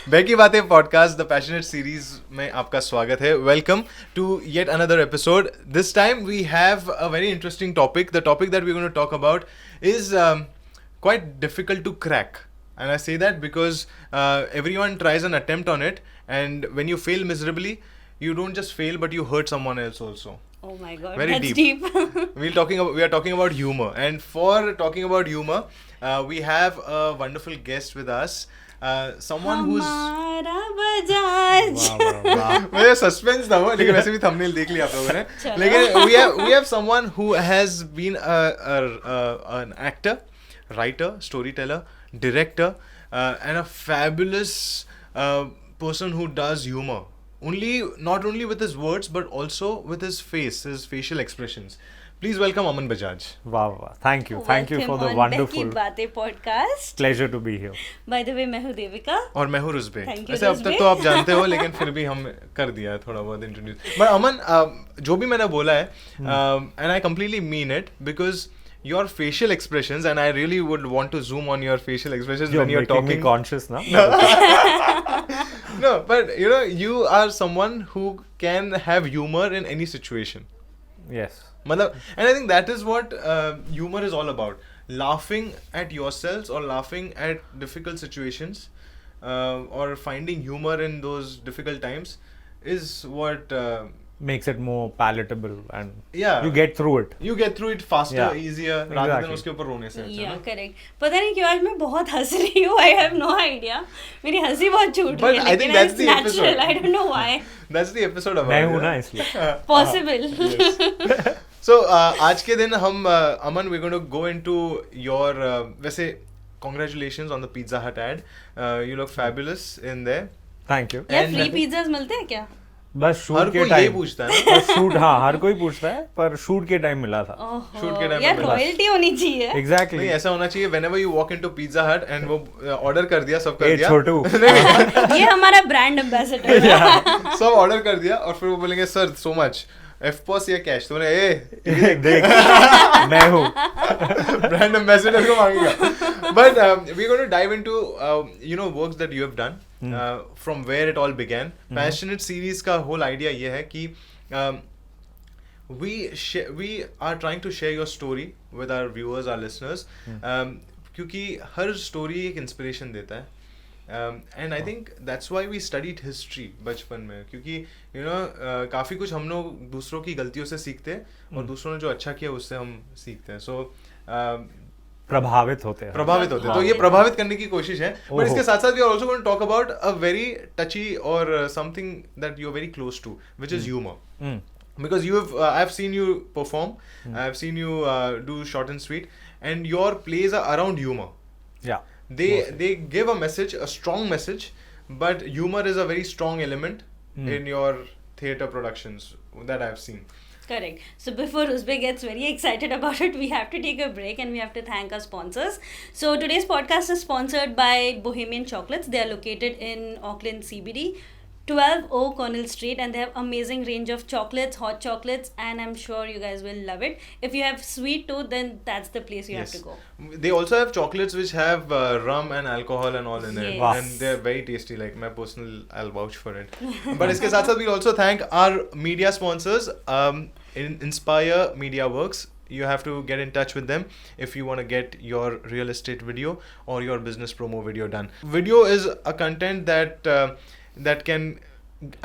बैकी बातें podcast the passionate series में आपका स्वागत है. Welcome to yet another episode. This time we have a very interesting topic. The topic that we are going to talk about is quite difficult to crack, and I say that because everyone tries an attempt on it, and when you fail miserably, you don't just fail but you hurt someone else also. Oh my god, Very that's deep. deep. We are talking about humor, and for talking about humor, we have a wonderful guest with us. Someone who's हमारा बजाज. मुझे suspense था वो, लेकिन वैसे भी thumbnail देख लिया आप लोगों ने. लेकिन we have someone who has been an actor, writer, storyteller, director, and a fabulous person who does humor. Not only with his words but also with his face, his facial expressions. Please welcome Aman Bajaj. Wow. Thank you for the wonderful बैकी बातें podcast. pleasure to be here. By the way, मैं हूँ देविका. और मैं हूँ Ruzbeh. Thank you, वैसे अब रुज़बे. तक तो आप जानते हो, लेकिन फिर भी हम कर दिया है थोड़ा बहुत इंट्रोड्यूस. बट अमन, जो भी मैंने बोला है, and I completely mean it, because your facial expressions, and I really would want to zoom on your facial expressions when you're making talking. me conscious now. No, but you are someone who can have humor in any situation. Yes. And I think that is what humor is all about. Laughing at yourselves or laughing at difficult situations, or finding humor in those difficult times is what Makes it more palatable and Yeah. you get through it. you get through it faster, Yeah. easier, rather than Exactly. उसके ऊपर रोने से. अच्छा Yeah, ना? correct. पता नहीं क्यों आज मैं बहुत हंस रही हूँ. I have no idea. मेरी हंसी बहुत छूट But रही है. I think लेकिन that's it's the natural. episode. I don't know why. That's the episode about मैं it, हूँ ना yeah. इसलिए. Possible. Yes. So आज के दिन हम अमन we're going to go into your वैसे congratulations on the Pizza Hut ad. You look fabulous in there. Thank you. यार And- फ्री पिज्जाज मिलते हैं क्या? बस हर शूट के कोई यही टाइम पूछता है ना. बस शूट, हाँ हर कोई पूछता है, पर शूट के टाइम मिला था. ओहो, Shoot के time यार पे मिला. रॉयल्टी होनी चाहिए. नहीं, Exactly. ऐसा होना चाहिए. whenever you walk into Pizza Hut and वो ऑर्डर कर दिया, सब कर ए दिया. छोटू. ये हमारा ब्रांड एम्बेसडर है. सब ऑर्डर कर दिया और फिर वो बोलेंगे सर सो मच एफपॉस या कैश. तो देख मैं हूँ. ब्रांड एम्बेसडर को मांगेगा. But we are going to dive into works that you have done, from where it all began. Passionate series का होल आइडिया ये है कि we are trying to share your story with our viewers, our listeners, क्योंकि हर story एक inspiration देता है. And I think that's why we studied history बचपन में, क्योंकि काफ़ी कुछ हम लोग दूसरों की गलतियों से सीखते हैं और दूसरों ने जो अच्छा किया उससे हम सीखते हैं. सो प्रभावित होते हैं. तो ये प्रभावित करने की कोशिश है. बट ओहो. इसके साथ साथ we are also going to talk about a very touchy और something that you are very close to, which is humour. Because I've seen you perform, I've seen you do short and sweet, and your plays are around humor. Yeah. They give a message, a strong message, but humor is a very strong element in your theatre productions that I've seen. Correct. So before Uzbek gets very excited about it, we have to take a break and we have to thank our sponsors. So today's podcast is sponsored by Bohemian Chocolates. They are located in Auckland CBD, 12 O'Connell Street, and they have amazing range of chocolates, hot chocolates, and I'm sure you guys will love it. If you have sweet tooth, then that's the place you have to go. They also have chocolates which have rum and alcohol and all in there, Yes. Wow. and they're very tasty. Like my personal, I'll vouch for it. But इसके साथ साथ we also thank our media sponsors, Inspire Media Works. You have to get in touch with them if you want to get your real estate video or your business promo video done. Video is a content that can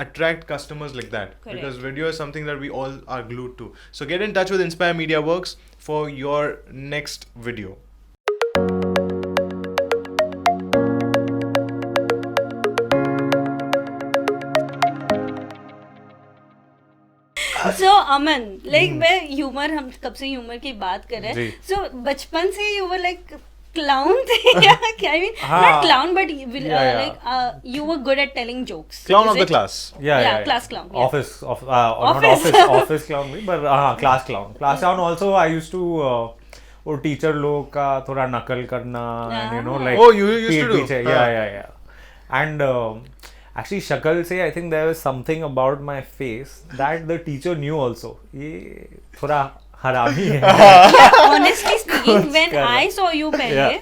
attract customers like that. Correct. Because video is something that we all are glued to. So get in touch with Inspire Media Works for your next video. So Aman, like मैं humour, हम कब से humour की बात कर रहे हैं. जी. So बचपन से you were like clown थे या क्या? I mean हाँ. not clown but Yeah. like you were good at telling jokes. Clown Is of the it? class. Yeah, class clown, yeah. Office clown भी, but class clown. Class clown also I used to वो teacher लोग का थोड़ा नकल करना, and you know like Oh, you used to do? पीछे, yeah. And actually शक्ल से I think there was something about my face that the teacher knew also. ये थोड़ा हरामी है. Honestly speaking, when I saw you पहले,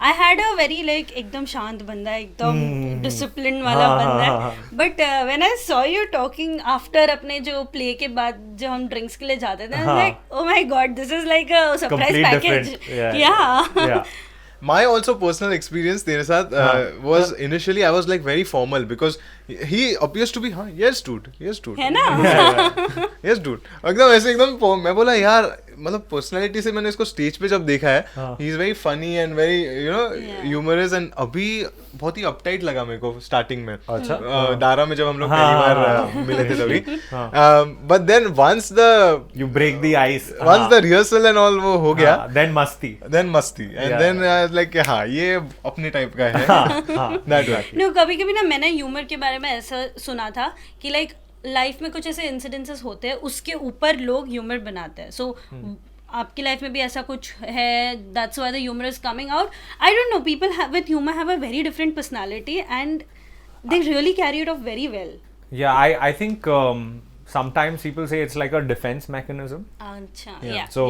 I had a very like एकदम शांत बंदा है, एकदम discipline वाला बंदा है. But when I saw you talking after अपने जो play के बाद जो हम drinks के लिए जाते थे, I was like, oh my god, this is like a surprise Complete package. different. Yeah. My also personal experience तेरे साथ was initially I was like very formal because he appears to be yes dude है ना? yes dude एकदम ऐसे एकदम मैं बोला यार मतलब पर्सनालिटी से मैंने इसको स्टेज पे जब देखा है he is very funny and very you know humorous and अभी बहुत ही अपटाइट लगा मेरे को स्टार्टिंग में. अच्छा. दारा में जब हम लोग पहली बार मिले थे तभी but then once the You break the ice. Once the rehearsal and all वो हो गया Then मस्ती. एंड देन लाइक हाँ ये अपने टाइप का है दैट वे. नो कभी कभी ना मैंने ह्यूमर के बारे में ऐसा सुना था कि लाइक लाइफ में कुछ ऐसे इंसिडेंसेस होते हैं उसके ऊपर लोग ह्यूमर बनाते हैं. सो आपकी लाइफ में भी ऐसा कुछ है, that's why the humour is coming out. I don't know, people with humour have a very different personality and they really carry it of very well. Yeah, I think sometimes people say it's like a defense mechanism. अच्छा, Yeah. yeah. So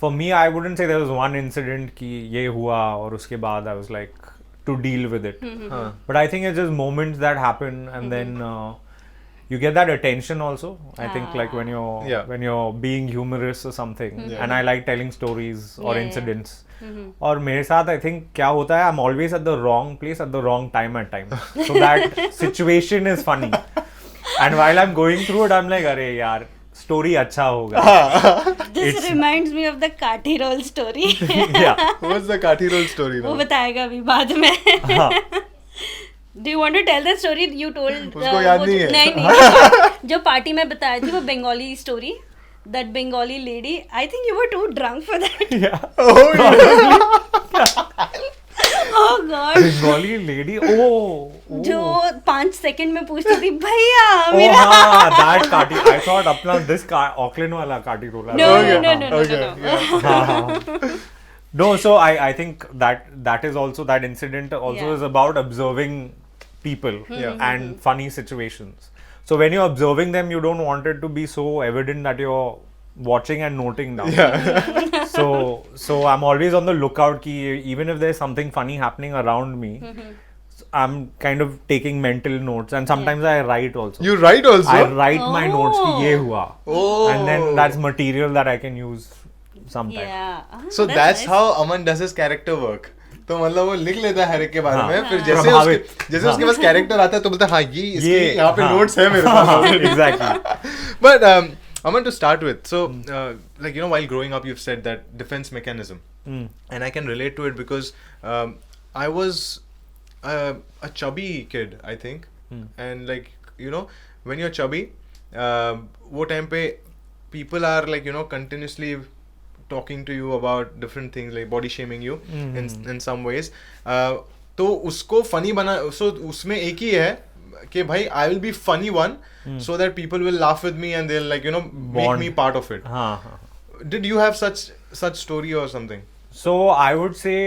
for me, I wouldn't say there was one incident कि ये हुआ और उसके बाद I was like to deal with it. But I think it's just moments that happen and then you get that attention also. I think like when you're being humorous or something, and I like telling stories or incidents. और मेरे साथ I think क्या होता है, I'm always at the wrong place at the wrong time at time. So that situation is funny. And while I'm going through it, I'm like अरे यार story अच्छा होगा. This reminds me of the काठी roll story. Yeah. What's the काठी roll story वो now? बताएगा अभी बाद में. Do you want to tell that story you told? उसको याद नहीं है. नहीं जो पार्टी में बताई थी वो Bengali story. That Bengali lady, I think you were too drunk for that. Yeah. Oh God. Bengali lady. Oh. जो 5 सेकंड में पूछती थी भैया Oh मेरा. हाँ, that काटी. I thought अपना this Auckland वाला काटी रोला. No. No, so I think that is also, that incident also is about observing people and funny situations. So when you're observing them, you don't want it to be so evident that you're watching and noting down. Yeah. So I'm always on the lookout ki even if there's something funny happening around me, I'm kind of taking mental notes and sometimes I write also. You write also? I write my notes ki ye hua. Oh. And then that's material that I can use sometime. Yeah. So that's how Aman does his character work. तो मतलब वो लिख लेता है हर एक के बारे में, फिर जैसे उसके पास कैरेक्टर आता है तो बोलता है हाँ ये इसके यहाँ पे नोट्स है मेरे पास. Exactly. But Aman, to start with, so like you know, while growing up, you've said that defense mechanism, and I can relate to it because I was a chubby kid, I think, and like you know, when you're chubby, वो time पे people are like you know continuously talking to you about different things like body shaming you in some ways. तो उसको funny बना, so उसमें एक ही है कि भाई I will be funny one so that people will laugh with me and they'll like you know make me part of it. Did you have such story or something? So I would say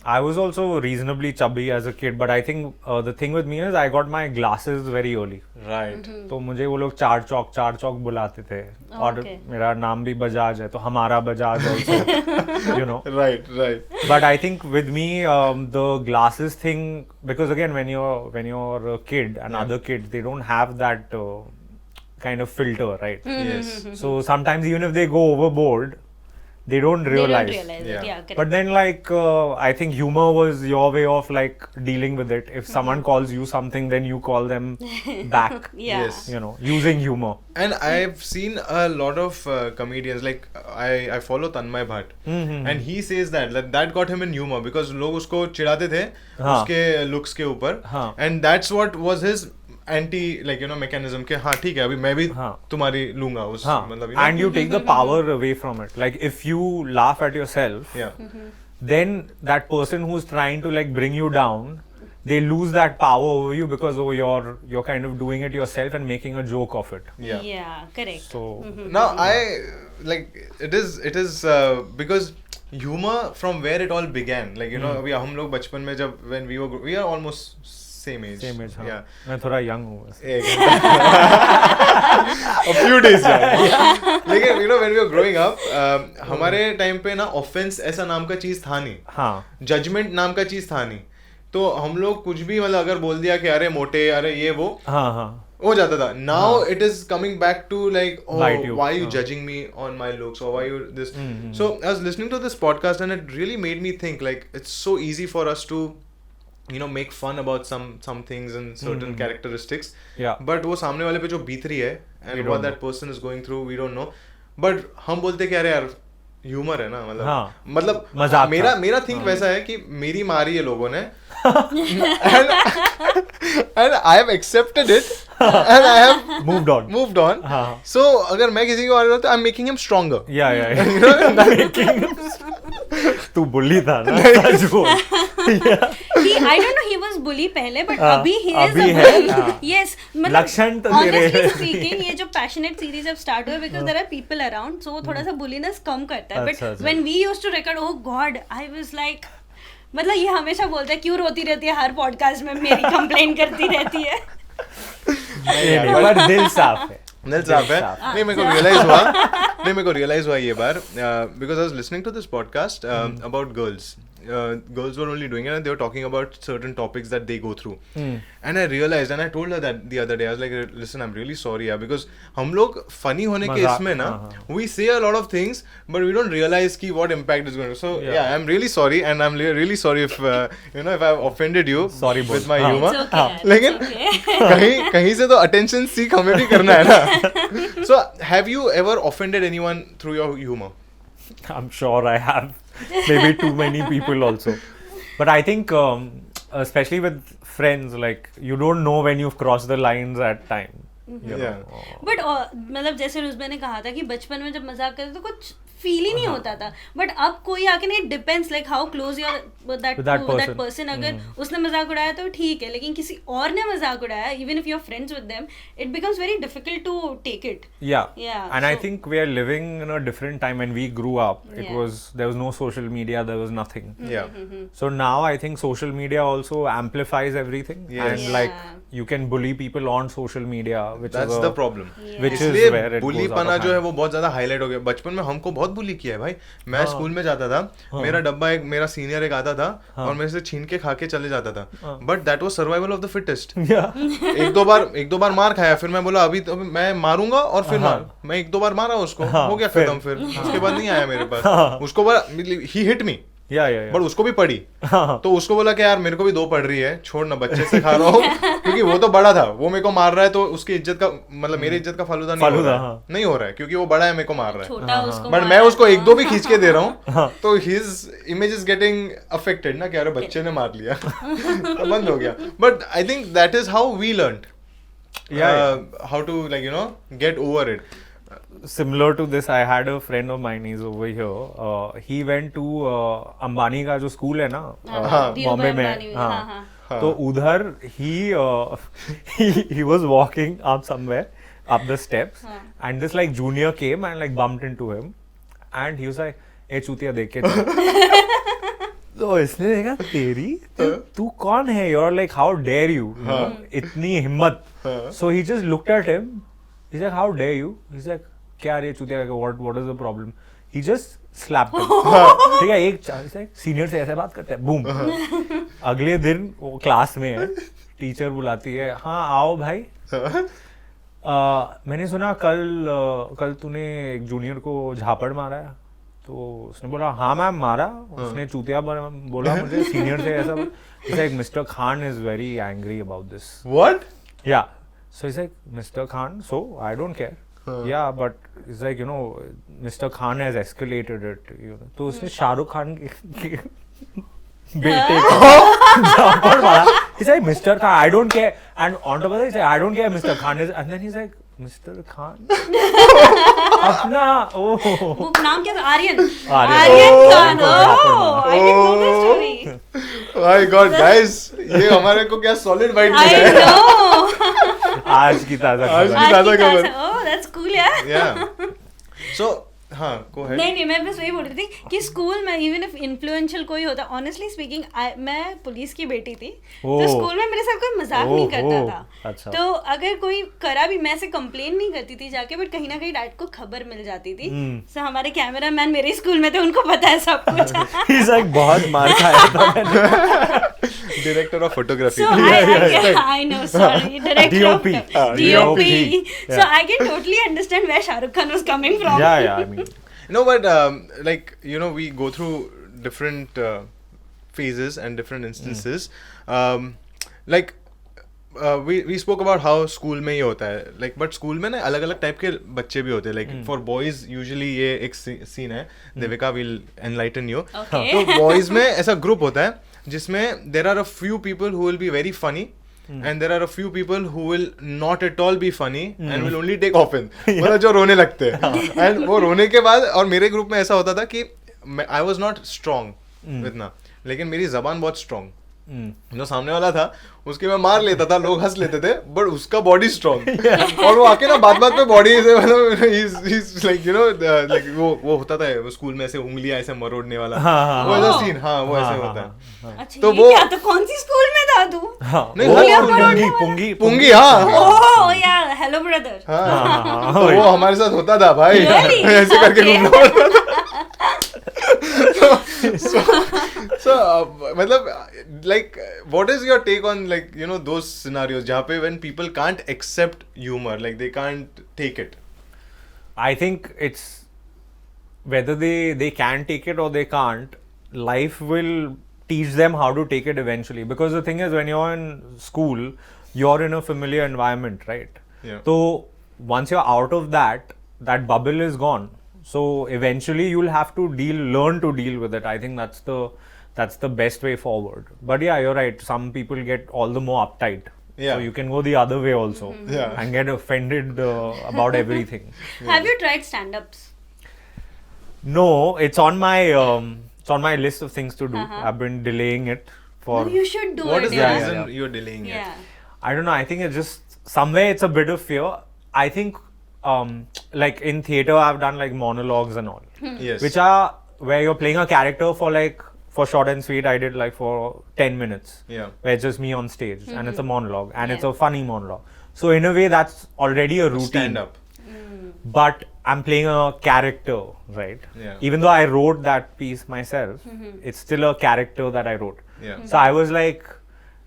I was also reasonably chubby as a kid, but I think the thing with me is I got my glasses very early. Right. तो मुझे वो लोग चार चौक बुलाते थे और मेरा नाम भी बजाज है तो हमारा Bajaj also, you know. Right. But I think with me the glasses thing, because again when you're a kid and other kids, they don't have that kind of filter, right? Yes. So sometimes even if they go overboard, they don't realize. They don't realize it. Yeah, correct. But then like I think humor was your way of like dealing with it. If someone calls you something, then you call them back. Yeah. Yes. You know, using humor. And I've seen a lot of comedians, like I follow Tanmay Bhatt, and he says that got him in humor because लोग उसको चिढ़ाते थे उसके looks के ऊपर, and that's what was his anti like you know mechanism के हाँ ठीक है अभी मैं भी तुम्हारी लूंगा उस मतलब you know? And you take the power away from it. Like if you laugh at yourself, then that person who's trying to like bring you down, they lose that power over you because you're kind of doing it yourself and making a joke of it. Yeah, correct. So now I like it is because humor from where it all began, like you know अभी हम लोग बचपन में जब when we are almost same age. हाँ. Yeah. मैं थोड़ा young हूँ वैसे. A few days लेकिन you know when we were growing up हमारे टाइम पे ना offense ऐसा नाम का चीज था नहीं. हाँ. Judgment नाम का चीज था नहीं. तो हम लोग कुछ भी मतलब अगर बोल दिया कि अरे मोटे अरे ये वो हाँ हाँ हो जाता था. Now it is coming back to like, oh, Bite you. why are you judging me on my looks, or why you this? So I was listening to this podcast and it really made me think like it's so easy for us to, you know, make fun about some things and certain characteristics. Yeah. But वो सामने वाले पे जो बीत रही है We and don't what that person is going through, we don't know. But हम बोलते कि अरे यार ह्यूमर है ना, मतलब हाँ. मतलब मजाक मेरा थिंक वैसा है कि मेरी मारी है लोगों ने and I have accepted it and I have moved on. हाँ. So अगर मैं किसी को मार रहा हूँ तो I'm making him stronger. Yeah. तू bully था ना. I don't know, he was bully पहले, but अभी he is a अभी है, bully. हाँ. Yes, मतलब लक्षण तो तेरे honestly speaking ये जो passionate series अब start हुए because there are people around, so वो थोड़ा सा bulliness कम करता है. But अच्छा. when we used to record, oh God, I was like, मतलब ये हमेशा बोलता है क्यों रोती रहती है हर पॉडकास्ट में, मेरी कंप्लेन करती रहती है. पर दिल साफ है. नहीं मेरे को रियलाइज हुआ ये बार because I was listening to this podcast about girls. Girls were only doing it and they were talking about certain topics that they go through. And I realized and I told her that the other day. I was like, listen, I'm really sorry यार, because हम लोग funny होने के इसमें ना we say a lot of things but we don't realize कि what impact is going to. So yeah, I'm really sorry and I'm really sorry if you know if I've offended you with my humor. It's okay, लेकिन कहीं से तो attention seek हमें भी करना है ना. So have you ever offended anyone through your humor? I'm sure I have. Maybe too many people also. But I think especially with friends, like you don't know when you've crossed the lines at time. You know. But मतलब जैसे रुजबे ने कहा था कि बचपन में जब मजाक करते तो कुछ फील ही नहीं होता था, बट अब कोई आके नहीं, depends like how close you are that person. अगर उसने मजाक उड़ाया तो ठीक है, लेकिन किसी और ने मजाक उड़ाया, even if you are friends with them, it becomes very difficult to take it. And I think we are living in a different time. When we grew up, there was no social media, there was nothing. So now I think social media also amplifies everything, and like you can bully people on social media, which that's the problem. Which is where it bully पना जो है वो बहुत ज्यादा highlight हो गया. बचपन में हमको बहुत बुली किया है भाई. मैं स्कूल में जाता था, मेरा डब्बा मेरा सीनियर एक आता था और मेरे से छीन के खा के चले जाता था. But that was survival of the fittest. एक दो बार मार खाया, फिर मैं बोला अभी तो मैं मारूंगा और फिर मैं एक दो बार मारा उसको, हो गया खत्म. फिर उसके बाद नहीं आया मेरे पास. उसको बोला ही हिट मी, बट उसको भी पड़ी. तो उसको बोला कि यार मेरे को भी 2 पड़ रही है, छोड़ ना, बच्चे से खा रहा हूँ. क्योंकि वो तो बड़ा था, वो मेरे को मार रहा है तो उसकी इज्जत का मतलब मेरी इज्जत का फालूदा नहीं हो रहा है क्योंकि वो बड़ा है, मेरे को मार रहा है. बट मैं उसको 1-2 भी खींच के दे रहा हूँ तो his image is getting affected ना, कि यार बच्चे ने मार लिया. तो बंद हो गया. But I think that is how we learned how to, like, you know, get over it. Similar to this, I had a friend of mine, he's over here. He went to Ambani का जो school है ना बॉम्बे में, तो उधर he was walking up somewhere up the steps and this like junior came and like bumped into him and he was like, ए चूतिया देख के तो इसने देखा तेरी तू कौन है, you're like how dare you, इतनी हिम्मत. So he just looked at him, he's like how dare you, he's like क्या रे चूतिया, what is the problem, he just slapped him. ठीक है, एक सीनियर से ऐसे बात करते हैं, बूम. अगले दिन वो क्लास में है, टीचर बुलाती है, हाँ आओ भाई, मैंने सुना कल तूने एक जूनियर को झापड़ मारा है. तो उसने बोला हाँ मैम मारा. उसने चूतिया बोला मुझे सीनियर से ऐसा. He's like Mr. Khan is very angry about this. What? Yeah. So he's like Mr. Khan, so I don't care. Yeah, but it's like, you know, Mr. Khan has escalated it. You know. तो उसने शाहरुख खान के बेटे को झापड़ मारा. He's like Mr. Khan, I don't care. And on top of that, he's like I don't care. Mr. Khan is, and then he's like Mr. Khan. अपना वो नाम क्या था? Aryan Khan. Oh, I didn't know this story. My God, guys, ये हमारे को क्या solid bite मिला है. I know. आज की ताजा खबर. Oh, that's cool, yeah. Yeah. So हाँ go ahead. नहीं मैं बस वही बोल रही थी कि स्कूल में इवन इफ इन्फ्लुएंशियल कोई होता, ऑनेस्टली स्पीकिंग मैं पुलिस की बेटी थी, तो ओह। स्कूल में मेरे साथ कोई मजाक नहीं करता ओह, था। अच्छा। तो अगर कोई करा भी, मैं ऐसे कंप्लेन नहीं करती थी जाके, बट कहीं ना कहीं डैड को खबर मिल जाती थी। सो हमारे कैमरा मैन मेरे स्कूल में थे, उनको पता है सब कुछ। He's like बहुत मार खाया था मैंने। Director of photography. So I know, sorry, director DOP. of DOP. So I can totally understand where Shah Rukh Khan was coming from. Yeah, I mean. No, but like you know, we go through different phases and different instances. Like we spoke about how school में ही होता है, like but school में ना अलग अलग type के बच्चे भी होते हैं. Like for boys usually ये एक scene है, Devika will enlighten you. Okay. तो boys में ऐसा group होता है जिसमें there are a few people who will be very funny. And there are a few people who will not at all be funny and will only take offense. मतलब जो रोने लगते हैं. And वो रोने के बाद, और मेरे ग्रुप में ऐसा होता था कि I was not strong इतना, लेकिन मेरी जबान बहुत strong. जो सामने वाला था उसके मैं मार लेता था, लोग हंस लेते थे, बट उसका बॉडी स्ट्रॉन्ग. और वो आके ना बात बात पे बॉडी से मतलब he's like you know like वो होता था वो स्कूल में ऐसे उंगलियां ऐसे मरोड़ने वाला. वो ऐसा सीन, हाँ वो ऐसे होता है. अच्छा, तो ये वो- क्या, तो कौन सी स्कूल में था तू? नहीं, वो पुंगी पुंगी, हाँ. ओह यार, हेलो ब्रदर। हाँ, तो वो हमारे साथ होता था भाई. Really? ऐसे करके Okay. घूमना होता था. so मतलब like what is your take on like you know those scenarios जहाँ पे when people can't accept humor, like they can't take it? I think it's whether they can take it or they can't, life will teach them how to take it eventually. Because the thing is, when you're in school, you're in a familiar environment, right? Yeah. So once you're out of that bubble is gone. So eventually you'll have to learn to deal with it. I think that's the best way forward. But yeah, you're right. Some people get all the more uptight. Yeah. So you can go the other way also Yeah. and get offended about everything. Have you tried stand-ups? No, it's on my list of things to do. I've been delaying it for. No, you should do What it. is the yeah. reason you're delaying it? Yeah. I don't know. I think it's just somewhere it's a bit of fear. I think like in theater I've done like monologues and all, Yes. which are where you're playing a character for short and sweet. I did like for 10 minutes. Yeah. Where it's just me on stage and it's a monologue and it's Yeah. a funny monologue. So in a way that's already a routine. Stand up. But I'm playing a character, right? Yeah. Even though I wrote that piece myself, it's still a character that I wrote. Yeah. So I was like,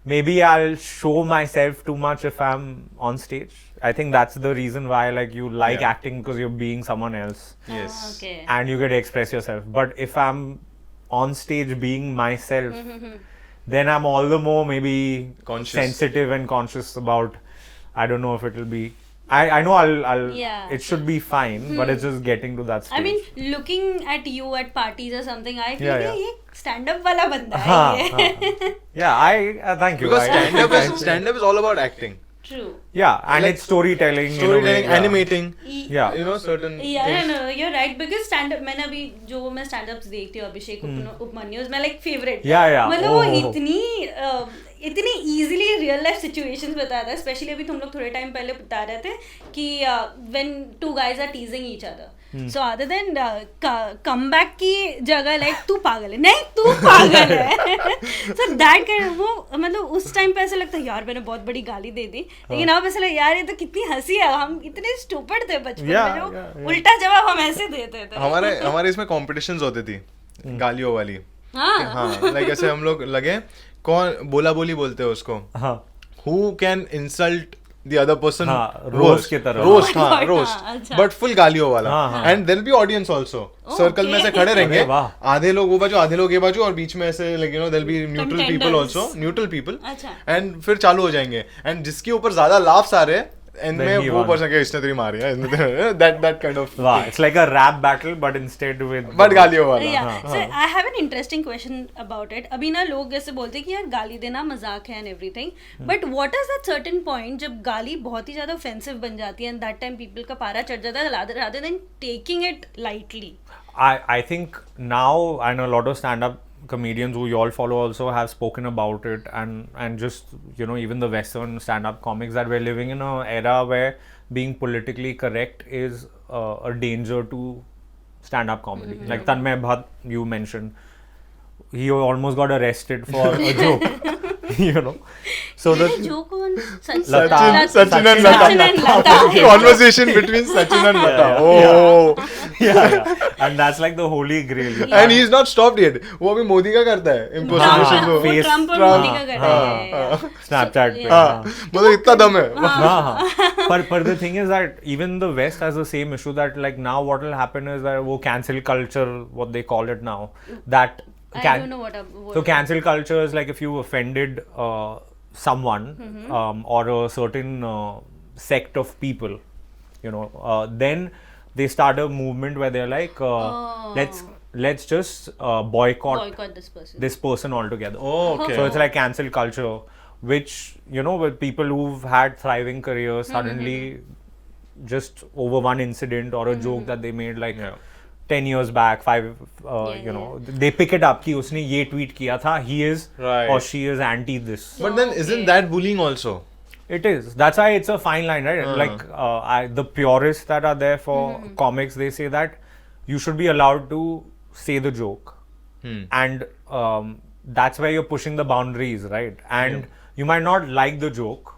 maybe I'll show myself too much if I'm on stage. I think that's the reason why like you like Yeah. acting, because you're being someone else Yes. Ah, okay. and you get to express yourself. But if I'm on stage being myself, then I'm all the more maybe Conscious. sensitive and conscious about. I don't know if it will be. I know I'll Yeah. it should be fine, but it's just getting to that stage. I mean, looking at you at parties or something, I feel Yeah, कि yeah. ये stand-up वाला बंदा है हाँ, ये. yeah, I thank you. Because I- stand up is all about acting. True. yeah, and like it's storytelling. in a way, Storytelling, yeah. animating. Yeah. You know certain Yeah, things. no, you're right, because stand-up मैंने अभी जो मैं stand-ups देखती हूँ अभिषेक उपमन्युस में like favorite. Yeah, yeah. मतलब वो Oh. इतनी easily real life situations बताता है, especially अभी तुम लोग थोड़े time पहले बता रहे थे कि when two guys are teasing each other. So other than comeback की जगह like तू पागल है, नहीं तू पागल है. So that kind of वो मतलब उस time पे ऐसा लगता है यार मैंने बहुत बड़ी गाली दे दी, लेकिन अब ऐसा लगता है यार ये तो कितनी हंसी है, हम इतने stupid थे बचपन Yeah, में जो yeah. उल्टा जवाब हम ऐसे देते थे. हमारे इसमें कॉम्पिटिशन्स होती थी गालियों वाली. हाँ. हाँ, लाइक ऐसे हम लोग लगे कौन बोला बोली बोलते हैं उसको. हाँ. Who can insult the other person? हाँ, roast की तरह. Roast, Oh my हाँ, God, roast. हाँ, अच्छा. But full गालियों वाला. हाँ, हाँ. And there'll be audience also. Circle में ऐसे खड़े रहेंगे. अरे वाह. आधे लोग वो बाजू, आधे लोग ये बाजू, और बीच में ऐसे like you know there'll be neutral people Contenders. also. Neutral people. अच्छा. And फिर चालू हो जाएंगे. And जिसके ऊपर ज्यादा laughs आ रहे हैं, एंड Then में he वो won. पर्सन के इसने तेरी मारी है. That kind of. Wow, it's like a rap battle, but instead with. But गालियों वाला. Yeah. So I have an interesting question about it. अभी ना लोग ऐसे बोलते हैं कि यार गाली देना मजाक है and everything. But what is that certain point जब गाली बहुत ही ज़्यादा offensive बन जाती है and that time people का पारा चढ़ जाता है rather than taking it lightly. I think now I know a lot of stand-up comedians who you all follow also have spoken about it, and just you know even the Western stand-up comics, that we're living in an era where being politically correct is a danger to stand-up comedy. Like Tanmay Bhatt, you mentioned, he almost got arrested for a joke. You know, so the जो कौन Sachin and Lata. Sachin and Lata. Conversation between Sachin and Lata. Oh. yeah, and that's like the holy grail. And he's not stopped yet. वो अभी मोदी का करता है impersonation हाँ, वो. face- Trump और Trump. मोदी का कर रहे हैं Snapchat पे. हाँ, मतलब इतना दम है. But the thing is that even the West has the same issue that like now what will happen is that वो cancel culture, what they call it now, that I don't know what so cancel culture is like if you offended someone or a certain sect of people, you know, then they start a movement where they're like let's just boycott this person altogether. Oh, okay. So it's like cancel culture, which, you know, with people who've had thriving careers suddenly just over one incident or a joke that they made like 10 years back, you know, they pick it up कि उसने ये tweet किया था, he is Right. or she is anti this. But then isn't that bullying also? It is. That's why it's a fine line, right? Like the purists that are there for comics, they say that you should be allowed to say the joke, and that's where you're pushing the boundaries, right? And you might not like the joke,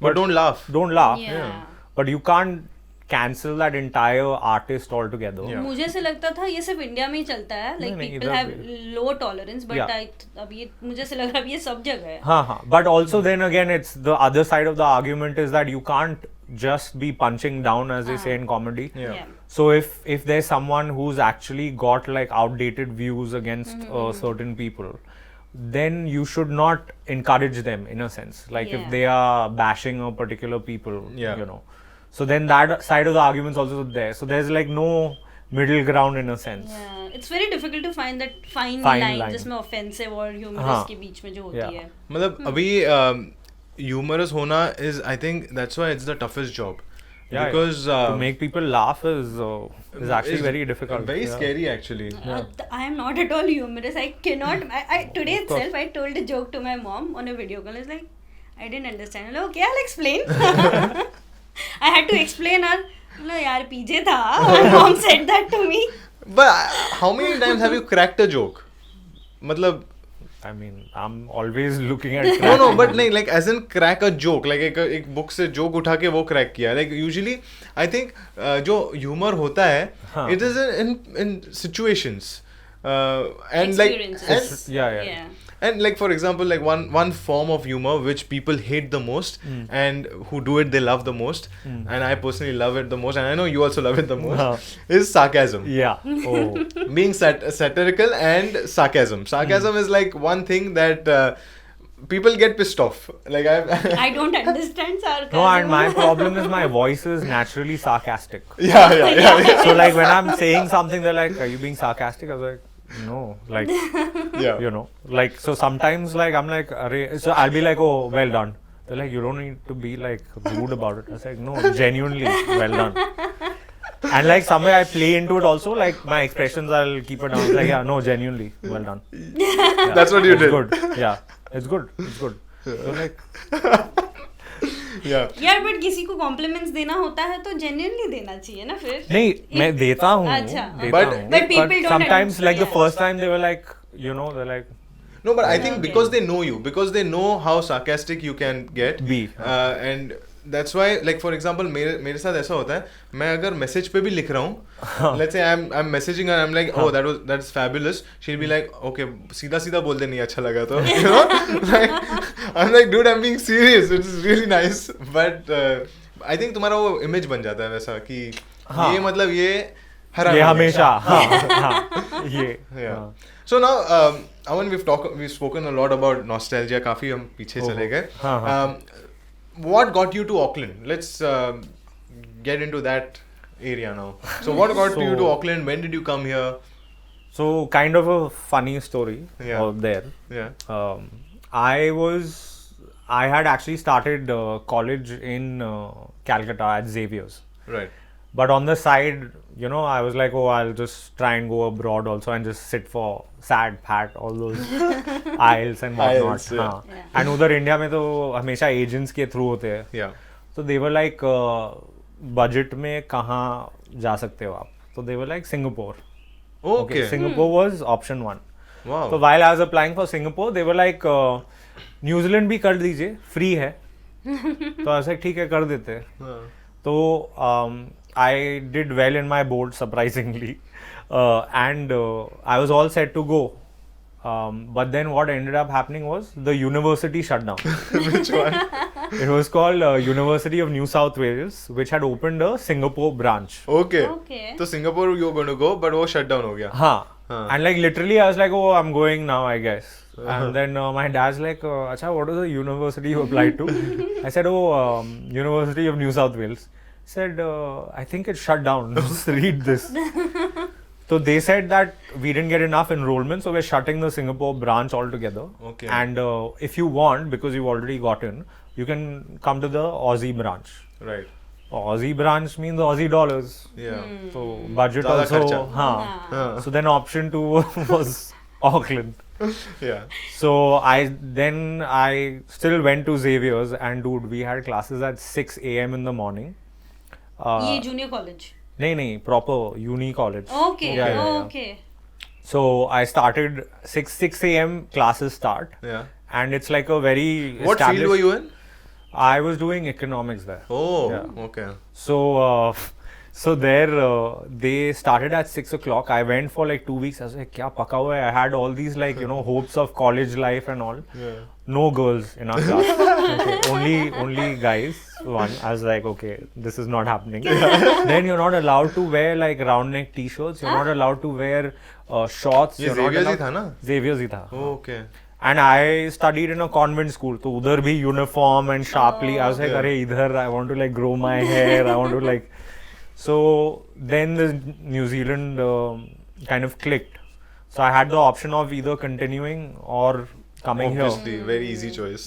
But don't laugh. don't laugh. Yeah. But you can't cancel that entire artist altogether. Yeah. मुझे से लगता था ये सिर्फ India में ही चलता है like नहीं, people इधर have भी। low tolerance but Yeah. अब ये मुझे से लग रहा है अब ये सब जगह है हाँ. But also then again, it's the other side of the argument is that you can't just be punching down, as they say in comedy. Yeah. So if there's someone who's actually got like outdated views against certain people, then you should not encourage them in a sense. Like Yeah. if they are bashing a particular people, Yeah. you know. So then that side of the argument's also there. So there's like no middle ground in a sense. Yeah, it's very difficult to find that fine Fine line line. जिसमें offensive और humorous हाँ. के बीच में जो होती Yeah. है मतलब अभी humorous होना is, I think that's why it's the toughest job. Yeah, Because to make people laugh is actually is very difficult. Very Yeah. scary actually. I am not at all humorous. I cannot. I today Of course. itself I told a joke to my mom on a video call. I was like, I didn't understand. I'm like, okay, I'll explain. I had to explain her. No, यार पीछे था. My mom said that to me. But how many times have you cracked a joke? मतलब I mean, I'm always looking at. no, but नहीं, like as in crack a joke, like एक book से joke उठा के वो crack किया. Like usually, I think जो humor होता है, it is in situations, and like Experiences. Yeah. and like for example, like one form of humor which people hate the most and who do it they love the most, and I personally love it the most, and I know you also love it the most, is sarcasm. Yeah. Oh. Being satirical and sarcasm. Sarcasm is like one thing that people get pissed off. Like I don't understand sarcasm. No, and my problem is my voice is naturally sarcastic. yeah. So like when I'm saying something, they're like, "Are you being sarcastic?" I was like, "No." Like, Yeah. you know, like so sometimes like I'm like, "Arey," so I'll be like, "Oh, well done." They're like, "You don't need to be like rude about it." I was like, "No, genuinely, well done." And like somewhere I play into it also, like my expressions I'll keep it down. It's like, yeah, no, genuinely, well done. Yeah, That's what you it's did. Good. Yeah, it's good. It's good. So like, Yeah. यार but किसी को compliments देना होता है तो genuinely देना चाहिए ना फिर नहीं मैं देता हूँ अच्छा. देता But- हूँ But people don't sometimes like the understand. first time they were like, you know, they're like, No, but I think Okay. because they know you, because they know how sarcastic you can get, Be. and that's why, like for example, मेरे साथ ऐसा होता है, मैं अगर message पे भी लिख रहा हूँ, let's say I'm messaging her, I'm like, oh that's fabulous, she'll be like, okay, सीधा बोल दे नहीं अच्छा लगा तो, you know, like I'm like, dude, I'm being serious, it's really nice, but I think तुम्हारा वो image बन जाता है वैसा कि हाँ. ये मतलब ये हरा ये हमेशा. हमेशा हाँ ये Yeah. हाँ. So now, Aman, we've spoken a lot about nostalgia. काफी हम पीछे चले गए. हाँ. What got you to Auckland? Let's get into that area now. So what got you to Auckland? When did you come here? So kind of a funny story Yeah. out there. Yeah. I had actually started college in Calcutta at Xavier's. Right. But on the side, you know, I was like, oh, I'll just try and go abroad also and just sit for SAT, PAT, all those IELTS and whatnot. IELTS, yeah. हाँ. And उधर India में तो हमेशा agents के through होते हैं. Yeah. So they were like, budget में कहाँ जा सकते हो आप? So they were like Singapore. Okay. Singapore was option 1. Wow. So while I was applying for Singapore, they were like, New Zealand भी कर दीजिए, free है. तो ऐसा ठीक है कर देते हैं. So I did well in my board surprisingly, and I was all set to go. But then what ended up happening was the university shut down. Which one? It was called University of New South Wales, which had opened a Singapore branch. Okay. Okay. So Singapore you were going to go, but वो shut down हो गया. Huh. And like literally I was like, oh, I'm going now, I guess. And then my dad's like, acha, what is the university you applied to? I said, oh, University of New South Wales. He said, I think it's shut down. Just read this. So they said that we didn't get enough enrollment, so we're shutting the Singapore branch altogether. Okay. And if you want, because you've already gotten, you can come to the Aussie branch. Right. Aussie branch means Aussie dollars. Yeah. So budget ज़्यादा also. खर्चा. हाँ. So then option 2 was Auckland. Yeah. So I still went to Xavier's, and dude, we had classes at 6 a.m. in the morning. ये junior college. नहीं, proper uni college. Okay. Yeah. Okay. So I started 6 a.m. classes start, Yeah. and it's like a very What field established- were you in? I was doing economics there. Oh. Yeah. Okay. So there they started at 6 o'clock. I went for like 2 weeks. I was like, "Kya paka hua hai?" I had all these like hopes of college life and all. Yeah. No girls in our class. Okay. Only guys. One. I was like, okay, this is not happening. Then you're not allowed to wear like round neck t-shirts. You're not allowed to wear shorts. ये You're not Xavier's he allowed- था ना? Xavier's ही था. Oh, okay. And I studied in a convent school. So udhar bhi uniform and sharply. I was like, Yeah. "Arey, idhar I want to like grow my hair. I want to like." So then the New Zealand kind of clicked. So I had the option of either continuing or coming here. Obviously, very easy choice.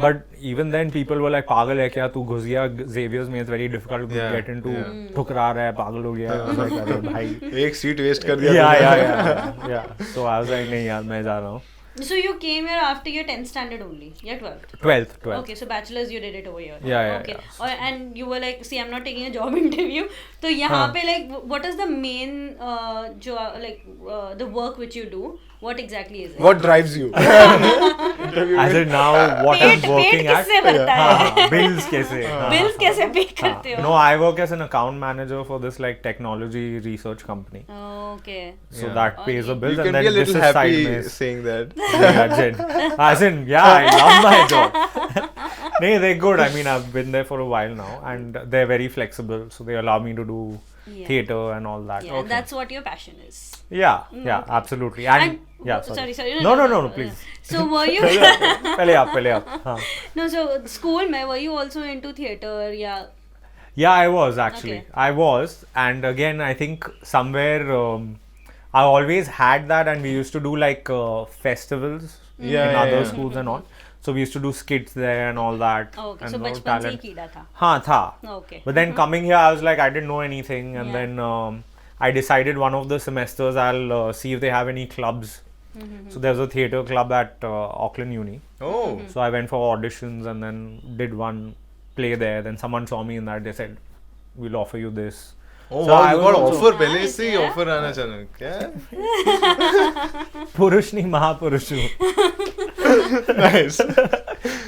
But even then, people were like, "Pagal hai kya? Tu ghus gaya Xavier's mein, it's very difficult to Yeah, get into. yeah. Thukra raha hai, pagal ho gaya." I was like, "Arey bhai." एक seat waste कर दिया. Yeah. So I was like, "नहीं यार, मैं जा रहा हूँ." So you came here after your 10th standard only? Yeah, 12th? 12th. Okay, so bachelor's you did it over here. Yeah, Okay. yeah. And you were like, see, I'm not taking a job interview. So यहाँ पे like, what is the main the work which you do? What exactly is it? What drives you? As in now, what I'm pet working at. किससे भरता है? हाँ, bills कैसे? हाँ. Bills कैसे pay करते हो? No, I work as an account manager for this like technology research company. Okay. So Yeah. that pays the Okay. bills, You can and be a then this little is side happy mess. saying that. Yeah, as in, yeah, I love my job. No, they're good. I mean, I've been there for a while now, and they're very flexible. So they allow me to do Yeah. theater and all that. Yeah, that's what your passion is. Yeah, absolutely. And yeah, sorry. sorry. No, please. So were you? पहले आप. हाँ. No, so school में were you also into theater? Yeah. Yeah, I was actually. Okay. I was, and again, I think somewhere I always had that, and we used to do like festivals Yeah, in yeah, other yeah. schools and all. So we used to do skits there and all that. Okay. and So no बचपन से ही talent. कीड़ा था. हाँ था. Okay. But then coming here, I was like, I didn't know anything, and Yeah. then I decided one of the semesters I'll see if they have any clubs. So there's a theater club at Auckland Uni. Oh. So I went for auditions and then did one play there. Then someone saw me in that. They said, "We'll offer you this." Oh, So wow, I you was got also- offer पहले से ही Yeah. offer आना चाहिए क्या? Purush nahi Mahapurushu. Nice.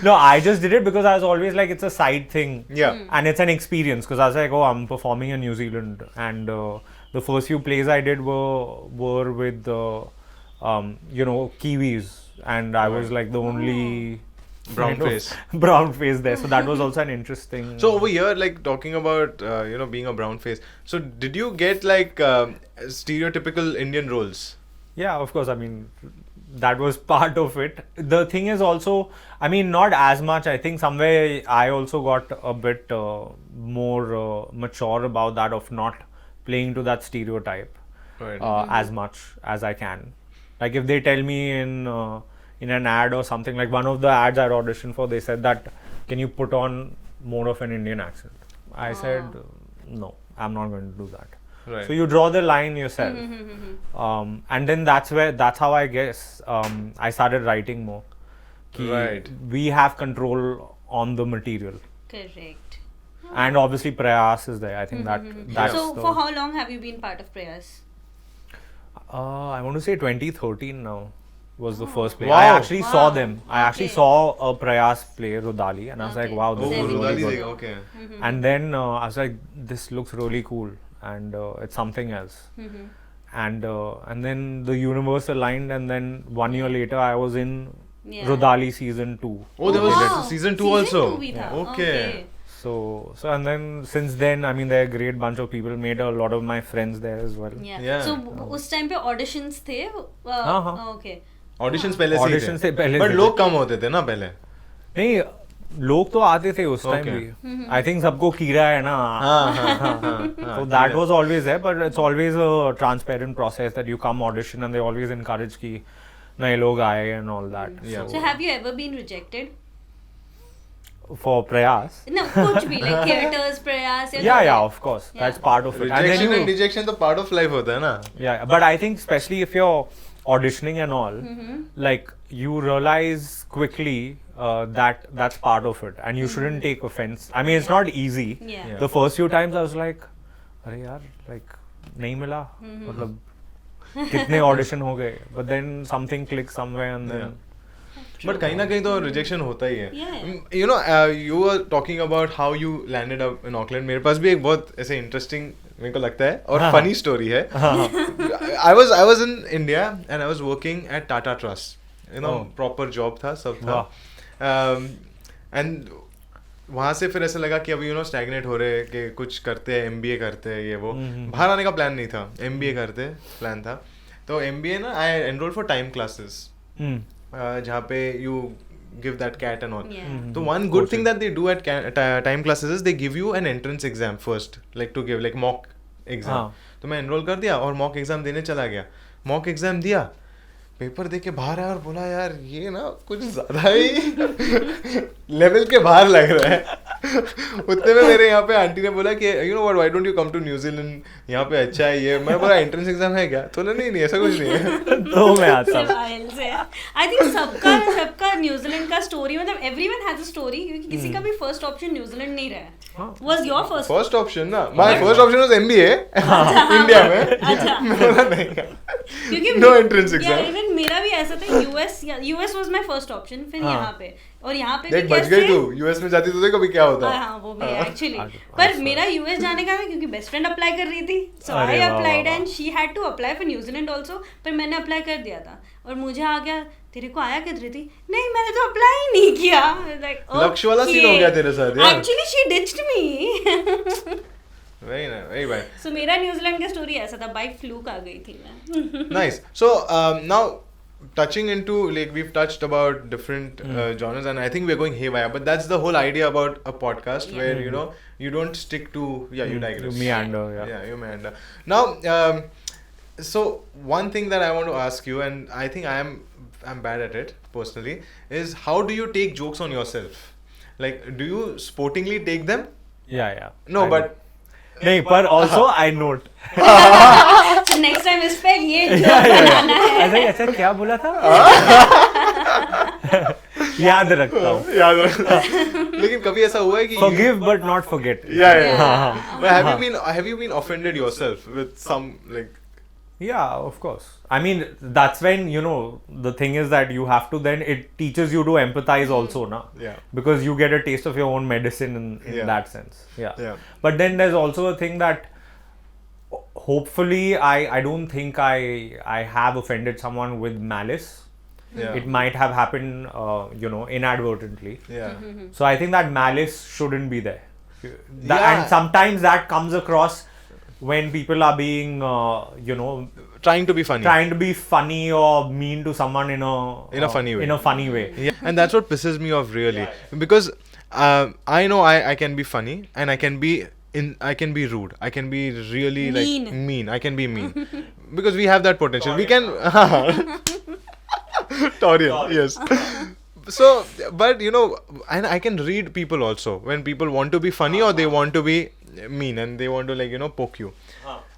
No, I just did it because I was always like, it's a side thing. Yeah. And it's an experience because I was like, oh, I'm performing in New Zealand. And the first few plays I did were with, Kiwis. And I was like the only Brown face. brown face there. So that was also an interesting. So over here, like talking about being a brown face. So did you get like stereotypical Indian roles? Yeah, of course. I mean, that was part of it. The thing is also, I mean, not as much. I think somewhere I also got a bit more mature about that, of not playing to that stereotype Right. as much as I can. Like if they tell me in an ad or something, like one of the ads I auditioned for, they said that, can you put on more of an Indian accent? I said, no, I'm not going to do that. Right. So you draw the line yourself. And then that's how I guess I started writing more. Ki Right. We have control on the material. Correct. And obviously Prayas is there. I think that's So the, for how long have you been part of Prayas? I want to say 2013 now was the first play. Wow. I actually saw Wow. them. I actually Okay. saw a Prayas play Rudali, and I was like, Okay. wow, Oh, this is really Rudali good. Dega, okay. And then I was like, this looks really cool, and it's something else. And then the universe aligned, and then 1 year later I was in Yeah. Rudali season 2. Oh, there was Wow. season 2 Season also. two भी था. Okay. So and then since then, I mean, there are a great bunch of people. Made a lot of my friends there as well. Yeah. Yeah. So उस time पे auditions थे? हाँ. Okay. Auditions पहले से ही Auditions से पहले But से लोग कम होते थे ना पहले. नहीं, लोग तो आते थे उस टाइम Okay. भी. I think सबको कीड़ा है ना. हाँ. So that was always there, but it's always a transparent process that you come audition and they always encourage कि नए लोग आए and all that. Yeah. So have you ever been rejected? For Prayas. No, कुछ भी like theaters, Prayas. Yeah, of course. Yeah. That's part of it. And then Rejection you, and rejection तो part of life होता है ना. yeah, but I think especially if you're auditioning and all, like you realize quickly that that's part of it, and you shouldn't take offense. I mean, it's not easy. Yeah. Yeah. The first few times I was like, अरे यार, like नहीं मिला, मतलब कितने audition हो गए, but then something clicked somewhere and then. But कहीं ना कहीं तो rejection होता ही है. Yeah. You know, you were talking about how you landed up in Auckland. मेरे पास भी एक बहुत ऐसे interesting मेरे को लगता है और funny story है. I was in India and I was working at Tata Trust. You know, proper job था, सब था. And वहाँ से फिर ऐसा लगा कि अभी stagnate हो रहे कि कुछ करते हैं, MBA करते हैं ये वो. बाहर आने का प्लान नहीं था, MBA करते प्लान था. तो MBA ना I enrolled for time classes. जहाँ पे you give that CAT and all. Yeah. So one good thing that they do at time classes is they give you an entrance exam first, like to give like mock exam. हाँ. तो मैं enroll कर दिया और mock exam देने चला गया. Mock exam दिया, पेपर दे के बाहर आया और बोला यार ये ना कुछ ज़्यादा ही लेवल के बाहर लग रहा है. उतने में मेरे यहाँ पे आंटी ने बोला कि you know what, why don't you come to New Zealand, यहाँ पे अच्छा है ये. मैं बोला एंट्रेंस एग्जाम है क्या? तो नहीं ऐसा कुछ नहीं है. तो मैं आता हूँ. सिर्फ IELTS है. I think सबका न्यूजीलैंड का स्टोरी मतलब everyone has a story क्योंकि किसी का भी फर्स्ट ऑप्शन न्यूजीलैंड नहीं रहा. Was your first? First option ना, my first option was MBA India में. अच्छा. मैं बोला नहीं क्योंकि No entrance exam. Yeah, even मेरा भी ऐसा था. US was my first option. फिर हाँ. यहाँ पे और यहाँ पे देख भी बच कैसे? गई तू. यूएस में जाती तो देखो अभी क्या होता. हाँ वो भी एक्चुअली. पर मेरा यूएस जाने का था क्योंकि बेस्ट फ्रेंड अप्लाई कर रही थी. सो अरे आई was, applied was, and she had to apply for New Zealand also. पर मैंने अप्लाई कर दिया था और मुझे आ गया. तेरे को आया किधर थी? नहीं मैंने तो अप्लाई ही नहीं किया. लक्ष्य वाला सीन हो गया तेरे साथ यार. Actually she ditched me. very bad. सो मेरा न्यूजीलैंड का स्टोरी ऐसा था. बाय फ्लूक आ गई थी मैं. Nice. So now touching into like we've touched about different genres and I think we're going haywire, but that's the whole idea about a podcast where you know you don't stick to you digress. You meander, yeah. Yeah, you meander. Now, so one thing that I want to ask you, and I think I'm bad at it personally, is how do you take jokes on yourself? Like, do you sportingly take them? Yeah. No, I but know. नहीं, पर also I note. So next time इस पे ये joke बनाना है. ऐसा क्या बोला था? याद रखता हूँ. याद रखना. लेकिन कभी ऐसा हुआ है कि Forgive but not forget. Yeah. But have you been offended yourself with some like? Yeah, of course. I mean, that's when, you know, the thing is that you have to then, it teaches you to empathize also, na? Yeah. Because you get a taste of your own medicine in Yeah. that sense. Yeah. Yeah. But then there's also a thing that hopefully I don't think I have offended someone with malice. Yeah. It might have happened, you know, inadvertently. Yeah. So I think that malice shouldn't be there. Yeah. And sometimes that comes across when people are being, you know, Trying to be funny. trying to be funny or mean to someone in a funny way. In a funny way. Yeah. And that's what pisses me off really, because I know I can be funny and I can be rude. I can be really like mean. I can be mean because we have that potential. We can. Taurian, yes. So, but you know, and I can read people also when people want to be funny or they want to be mean and they want to like poke you.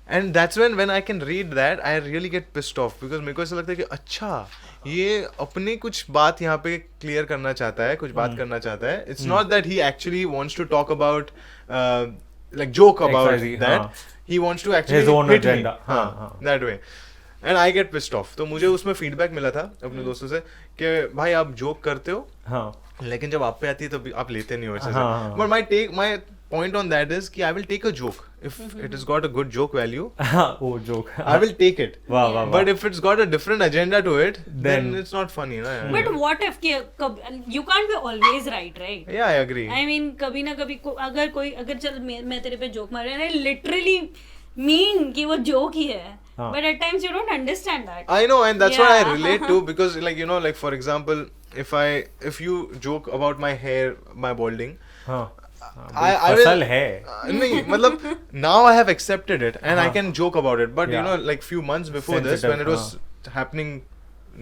And that's when I can read that, I really get pissed off because मेरे को ऐसा लगता है कि अच्छा ये अपने कुछ बात यहाँ पे क्लियर करना चाहता है, कुछ बात करना चाहता है. It's not that he actually wants to talk about like joke about XYZ, that. He wants to actually His own hit me. agenda. That way. And I get pissed off. तो मुझे उसमें फीडबैक मिला था अपने दोस्तों से कि भाई आप जोक करते हो हाँ. लेकिन जब आप पे आती है तो आप लेते नहीं हो अच्छे हाँ. से. But my point on that is कि I will take a joke if it has got a good joke value. Oh, joke. I will take it. Wow, wow, But wow. if it's got a different agenda to it, then Then- it's not funny, na? But what if you can't be always right? Yeah, I agree. I mean, कभी ना कभी अगर चल मैं तेरे पे joke मार रहा हूँ, I literally mean कि वो जोक ही है. हाँ. But at times you don't understand that. I know, and that's what I Yeah. relate to because, like, you know, like for example, if you joke about my hair, my balding, हाँ. I will. फसल है. नहीं, मतलब now I have accepted it and I can joke about it. But you Yeah. know, like few months before this, Sensitive, when it was happening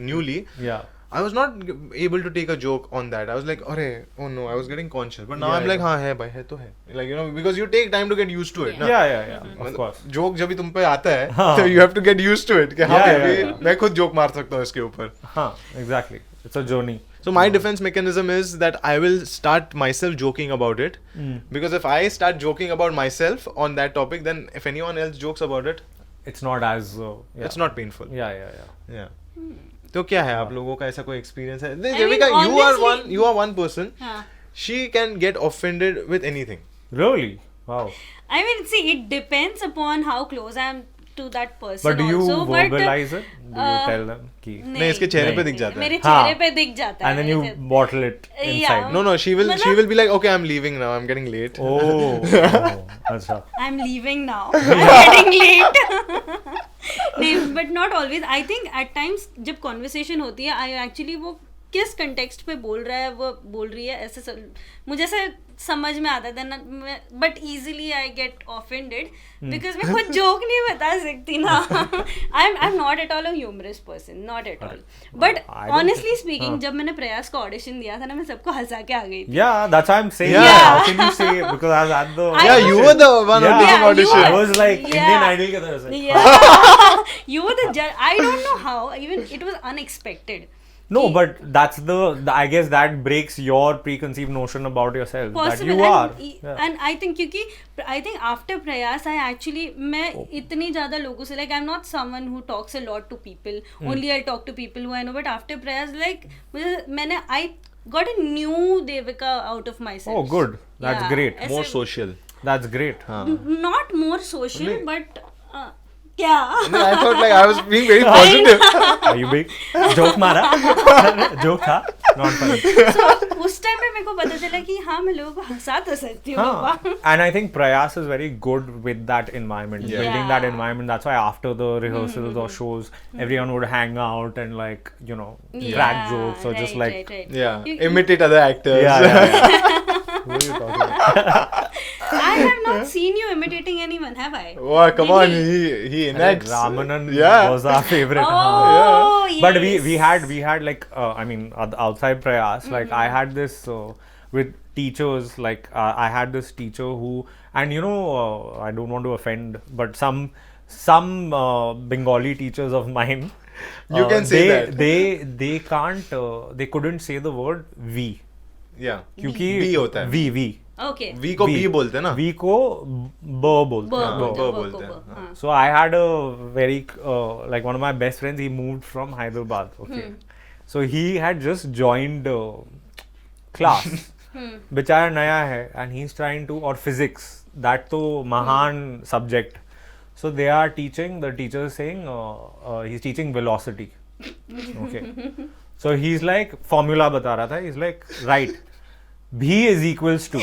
newly, Yeah. I was not able to take a joke on that. I was like, oh no, I was getting conscious. But now Yeah, I'm like, yeah. हाँ है भाई, है तो है. Like, you know, because you take time to get used to it. ना. Yeah. Of course. Joke जब भी तुम पे आता है, हाँ. so you have to get used to it. कि हाँ Yeah, भाई, yeah. मैं खुद जोक मार सकता हूँ इसके ऊपर. हाँ. Exactly. It's a journey. So my defense mechanism is that I will start myself joking about it. Because if I start joking about myself on that topic, then if anyone else jokes about it, It's not as. Yeah. it's not painful. Yeah. Yeah. तो क्या है आप लोगों का ऐसा कोई experience है? mean, Devika, honestly- you are one person. हाँ. She can get offended with anything. Really? Wow. I mean, see, it depends upon how close I am to that person. But do you also, verbalize it? Do you tell them कि? नहीं, इसके चेहरे पे नहीं. दिख जाता है. मेरे हाँ. चेहरे पे दिख जाता है. And then you ऐसे- bottle it Yeah. inside. No, she will मतलब- be like, okay, I'm leaving now. I'm getting late. Oh. अच्छा. I'm leaving now. I'm getting late. नहीं, but not always. I think at times जब conversation होती है, I actually वो किस context पे बोल रहा है, वो बोल रही है, ऐसे मुझे ऐसे समझ में आता था ना. But easily I get offended because मैं खुद जोक नहीं बता सकती ना. I am not at all a humorous person, not at all. But I don't honestly speaking, जब मैंने प्रयास का ऑडिशन दिया था ना, मैं सबको हंसा के आ गई थी. Yeah, that's why I'm saying. Yeah. How can you say it? Because I was at the. I Yeah, was- you were the one Yeah. who Yeah, did audition. you I was like Yeah. Indian Idol के तरह से. Yeah. You were the judge. I don't know how. Even it was unexpected. No, but that's the I guess that breaks your preconceived notion about yourself. Possible. That you are. And, and I think क्योंकि I think after Prayas I actually मैं इतनी ज़्यादा लोगों से like I'm not someone who talks a lot to people. Only I'll talk to people who I know. But after Prayas like I got a new Devika out of myself. Oh, good. That's Yeah, great. ऐसे- More social. That's great. Not more social, नहीं. but क्या? No, I thought like I was being very positive. Are you big? Joke मारा? Joke था? Not funny. So उस time पे मेरे को पता चला कि हाँ मैं लोगों को हंसा तो सकती हूँ Huh. Baba. And I think Prayas is very good with that environment, Yeah. building that Yeah. environment. That's why after the rehearsals or shows, everyone would hang out and like crack Yeah, jokes or just right, like right. Yeah, You- imitate other actors. yeah. Who are you talking about? I have not seen you imitating anyone, have I? Oh, come on, Really? he enacts. Ramanan Yeah. was our favorite. Oh, yes. But we had like I mean outside Prayas, like I had this with teachers, like I had this teacher who, and I don't want to offend, but some Bengali teachers of mine, You can say that. they can't they couldn't say the word we. Yeah. क्योंकि B होता है. we Okay. V को B बोलते हैं ना. we को ब बोलते ब हैं. बोलते ब हैं, बोलते ब हैं, को, हाँ. So I had a very like one of my best friends. He moved from Hyderabad. Okay, so he had just joined class. बेचारा नया है and he's trying to, or physics, that तो महान subject. So they are teaching, the teacher is saying he's teaching velocity. Okay, so he's like formula बता रहा था. He's like right, B is equals to.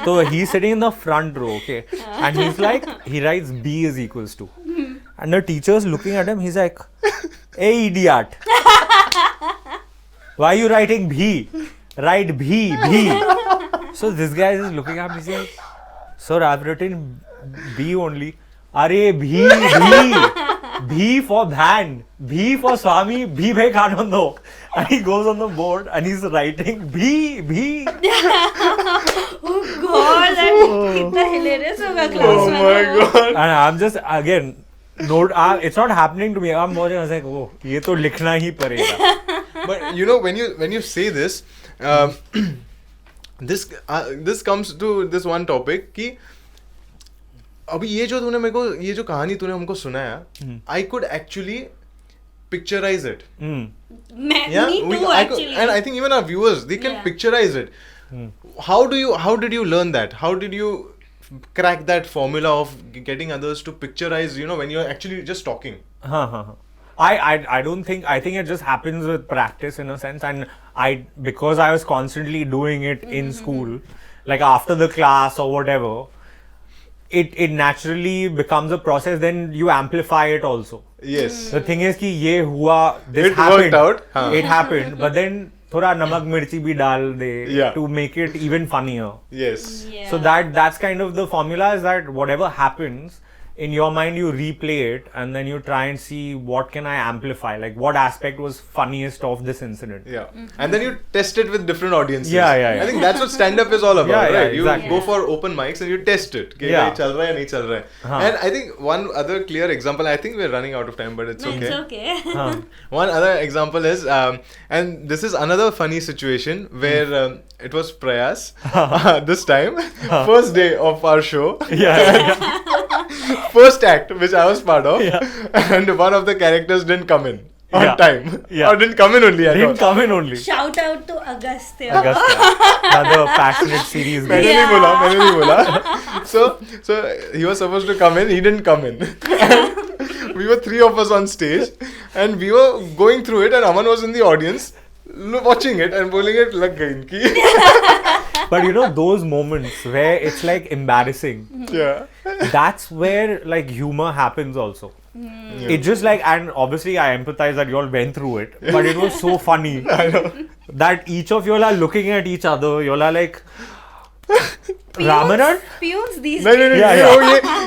So he's sitting in the front row, okay, and he's like, he writes B is equals to, and the teacher's looking at him. He's like, "Hey idiot, why are you writing B? Write B, B." So this guy is looking at me, he's like, "Sir, I've written B only." Arey B, B. B for Bhan, B for Swami, B Vivekananda. And he goes on the board and he's writing B. Oh God, that कितना hilarious होगा class Oh में. my god. And I'm just, again, it's not happening to me. I'm watching, I was like, oh, ये तो लिखना ही पड़ेगा. But you know, when you say this, this comes to this one topic कि अभी ये जो तूने मेरे को ये जो कहानी तूने हमको सुनाया, I could actually picturize it. Me We- too, actually. and I think even our viewers, they can Yeah. picturize it. How did you learn that? How did you crack that formula of getting others to picturize, when you're actually just talking? I don't think, I think it just happens with practice in a sense, and because I was constantly doing it in school, like after the class or whatever, it naturally becomes a process, then you amplify it also. Yes. The thing is कि ये हुआ, this It happened, worked out, हाँ. it happened, but then थोड़ा नमक मिर्ची भी डाल दे Yeah. to make it even funnier. Yes. Yeah. So that's kind of the formula, is that whatever happens in your mind, you replay it and then you try and see what can I amplify, like what aspect was funniest of this incident. Yeah. And then you test it with different audiences. Yeah. I think that's what stand-up is all about, Yeah, right? You exactly. go for open mics and you test it. कि Yeah. ये चल रहा है, नहीं चल रहा है. हाँ. And I think one other clear example, I think we're running out of time, but it's No, okay. it's okay. Huh. One other example is, and this is another funny situation where it was Prayas this time, first day of our show, Yeah. first act which I was part of, Yeah. and one of the characters didn't come in on Yeah. time, Yeah. or didn't come in only. I Didn't thought. come in only. Shout out to Agastya. Agastya, another passionate series. मैंने guy. नहीं बोला. So he was supposed to come in. He didn't come in. And we were three of us on stage, and we were going through it, and Aman was in the audience, watching it and बोलेंगे लग गई इनकी. But you know those moments where it's like embarrassing, Yeah. that's where like humor happens also. Yeah. It's just like, and obviously I empathize that you all went through it, but it was so funny that each of you all are looking at each other. You all are like, Ramanan? Peons these No. days. Yeah.